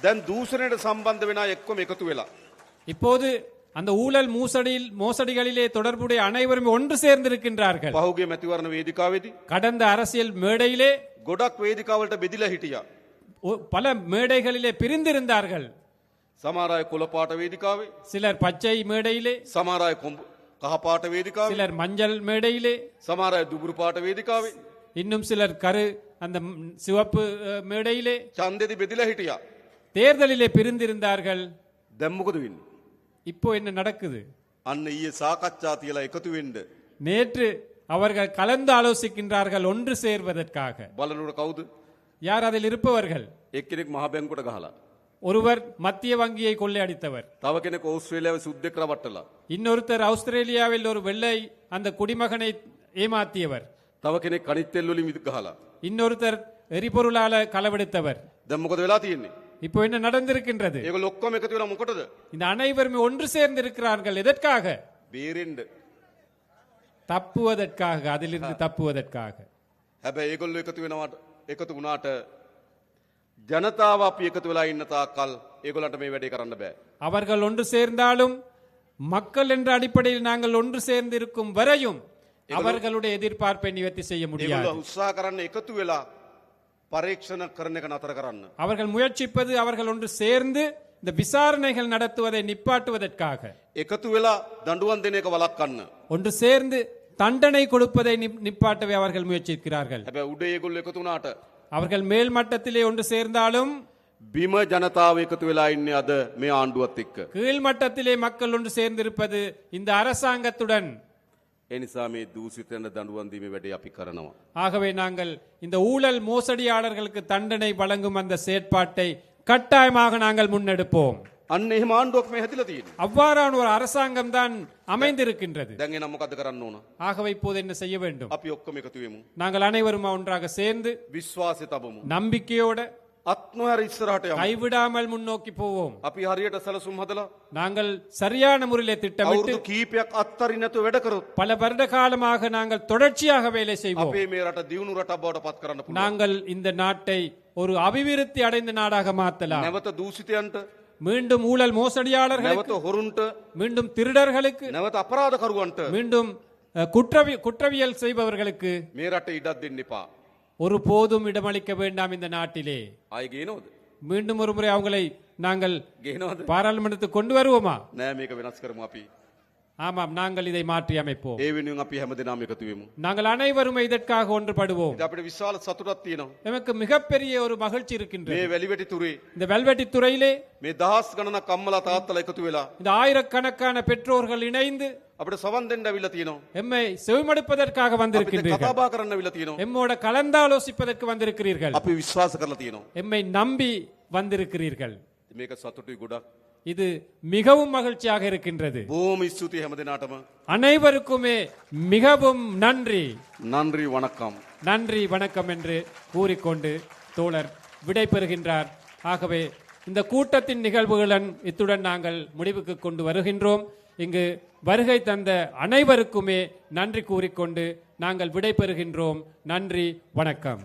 දැන් දූෂණයට සම්බන්ධ වෙන අය එක්කම එකතු වෙලා இப்போது அந்த ஊழல் மோசடிகளிலே தொடர்புடைய அனைவரும் ஒன்று சேர்ந்திருக்கின்றார்கள். පහුගිය මැතිවරණ වේදිකාවේදී கடந்த அரசியல் மேடையிலே ගොඩක් වේදිකාවලට බෙදිලා හිටියා. பல மேடைகளிலே பிரிந்திருந்தார்கள். සමහර අය කොළ පාට වේදිකාවේ, சிலர் பச்சை மேடையிலே, සමහර අය කහ පාට වේදිකාවේ, சிலர் மஞ்சள் மேடையிலே, සමහර අය දුබුරු පාට වේදිකාවේ இன்னும் சிலர் அந்த சிவப்பு மேடையிலே ඡන්දෙදි බෙදිලා හිටියා. தேர்தலிலே பிரிந்திருந்தார்கள். දැන් මොකද වෙන්නේ? இப்போ என்ன நடக்குது? අන්න ඊයේ සාකච්ඡා තියලා එකතු වෙන්න நேற்று அவர்கள் கலந்து ஆலோசிக்கின்றார்கள் ஒன்று சேர்வதற்காக. බලනකොට කවුද? யார் அதில் இருப்பவர்கள்? එක්කෙනෙක් මහ බැංකුවට ගහලා, ஒருவர் மத்திய வங்கியை கொள்ளையடித்தவர், තව කෙනෙක් ඕස්ට්‍රේලියාවේ සුද්දෙක් රවට්ටලා, இன்னொருத்தர் ஆஸ்திரேலியாவில் ஒரு வெள்ளை அந்த குடிமகனை ஏமாத்தியவர், තව කෙනෙක් කනිත් තෙල් වලින් විදු ගහලා. இன்னொருத்தர் எரிபொருளால களவெடுத்தவர். දැන් මොකද වෙලා තියෙන්නේ? இப்போ என்ன நடந்திருக்கின்றது? ඒගොල්ලෝ ඔක්කොම එකතු වෙලා මොකටද? இந்த அனைவருமே ஒன்று சேர்ந்து இருக்கிறார்கள். எதற்காக? බේරෙන්න. தப்புவதற்காக, அதிலிருந்து தப்புவதற்காக. හැබැයි ඒගොල්ලෝ එකතු වුණාට ජනතාව අපි එකතු වෙලා ඉන්න තාක්කල් ඒගොල්ලන්ට මේ වැඩේ කරන්න බෑ. அவர்கள் ஒன்று சேர்ந்தாலும் மக்கள் என்ற அடிப்படையில் நாங்கள் ஒன்று சேர்ந்து இருக்கும் வரையும் அவர்களுடைய எதிர்பார்ப்பை நிவர்த்தி செய்ய முடியாது. ඒගොල්ලෝ උත්සාහ කරන්න එකතු වෙලා පරීක්ෂණ කරන එක නතර කරන්න. அவர்கள் முயற்சிப்பது அவர்கள் ஒன்று சேர்ந்து இந்த விசாரணைகள் நடத்துவதை நிப்பாட்டுவதற்காக. එකතු වෙලා දඬුවම් දෙන එක වළක්වන්න. ஒன்று சேர்ந்து தண்டனை கொடுப்பதை நிப்பாட்டவே அவர்கள் முயற்சிக்கிறார்கள். හැබැයි උඩ ඒගොල්ලෝ එකතු වුණාට அவர்கள் மேல் மட்டத்திலே ஒன்று சேர்ந்தாலும் බිම ජනතාව එකතු වෙලා ඉන්නේ අද මේ ආණ්ඩුවත් එක්ක. கீழ் மட்டத்திலே மக்கள் ஒன்று சேர்ந்திருப்பது இந்த அரசாங்கத்துடன். ඒ නිසා මේ දූෂිතයන්ට දඬුවම් දීමේ වැඩේ අපි කරනවා. ஆகவே நாங்கள் இந்த ஊழல் மோசடியாளர்களுக்கு தண்டனை வழங்கும் அந்த செயற்பாட்டை கட்டாயமாக நாங்கள் முன்னெடுப்போம். අන්න එහෙම ආණ්ඩුවක් මේ හැදිලා තියෙන්නේ. அவ்வாறான ஒரு அரசாங்கம் தான் அமைந்திருக்கின்றது. දැන් එනම් මොකද කරන්න ඕන? ஆகவே இப்போது என்ன செய்ய வேண்டும்? අපි ඔක්කොම එකතු වෙමු. நாங்கள் அனைவரும் ஒன்றாக சேர்ந்து විශ්වාසය තබමු. நம்பிக்கையோட අත්නොහැර ඉස්සරහට යමු. கைவிடாமல் முன்னோக்கி போவோம். අපි හරියට සැලසුම් හදලා நாங்கள் சரியான முறையிலே திட்டமிட்டு අවුරුදු කීපයක් අත්තරින් නැතුව වැඩ කරොත් பல வருட காலமாக நாங்கள் தொடர்ச்சியாக வேலை செய்வோம். අපේ මේ රට දියුණු රටක් බවට පත් කරන්න පුළුවන්. நாங்கள் இந்த நாட்டை ஒரு அபிவிருத்தி அடைந்த நாடாக மாற்றலாம். නැවත දූෂිතයන්ට, மீண்டும் ஊழல் மோசடியாளர்களுக்கு, නැවත හොරුන්ට, மீண்டும் திருடர்களுக்கு, නැවත අපරාධකරුවන්ට மீண்டும் குற்றவியல் செய்பவர்களுக்கு මේ රට ඉඩක් දෙන්න එපා. ஒரு போதும் இடமளிக்க வேண்டாம் இந்த நாட்டிலே. ආයෙ ගේනවද? மீண்டும் ஒரு முறை அவங்களை நாங்கள் ගේනවද? பாராளுமன்றத்துக்கு கொண்டு வருவோமா? නෑ, මේක වෙනස් කරමු අපි. ஆமாம், நாங்கள் இதை மாற்றி அமைப்போம். ඒ වෙනුවෙන් අපි හැමදෙනාම එකතු වෙමු. நாங்கள் அனைவரும் இதற்காக ஒன்றுபடுவோம். ඉතින් අපිට විශාල සතුටක් තියෙනවා. நமக்கு மிகப்பெரிய ஒரு மகிழ்ச்சி இருக்கின்றது. මේ වැලිවැටි තුරේ இந்த வெல்வெட்டி துறையிலே මේ දහස් ගණනක් අම්මලා තාත්තලා එකතු වෙලා இந்த ஆயிரக்கணக்கான பெற்றோர்கள் இணைந்து අපිට සවන් දෙන්න අවිල්ලා තියෙනවා. எம்மை செவிமடுப்பதற்காக අපිට வந்திருக்கின்றீர்கள். කතා බහ කරන්න අවිල්ලා තියෙනවා. எம்மோட கலந்தாலோசிப்பதற்கு வந்திருக்கிறீர்கள். අපි විශ්වාස කරලා තියෙනවා. எம்மை நம்பி வந்திருக்கிறீர்கள். මේක සතුටුයි ගොඩක්. இது மிகவும் மகிழ்ச்சியாக இருக்கின்றது. බොහොම ස්තුතියි හැමදෙනාටම. அனைவருக்குமே மிகவும் நன்றி. நன்றி வணக்கம். நன்றி வணக்கம் என்று கூறிக்கொண்டு தோழர் விடை பெறுகின்றார். ஆகவே இந்த கூட்டத்தின் நிகழ்வுகளுடன் இத்துடன் நாங்கள் முடிவுக்கு கொண்டு வருகின்றோம். இங்கு வருகை தந்த அனைவருக்குமே நன்றி கூறிக்கொண்டு நாங்கள் விடை பெறுகின்றோம். நன்றி, வணக்கம்.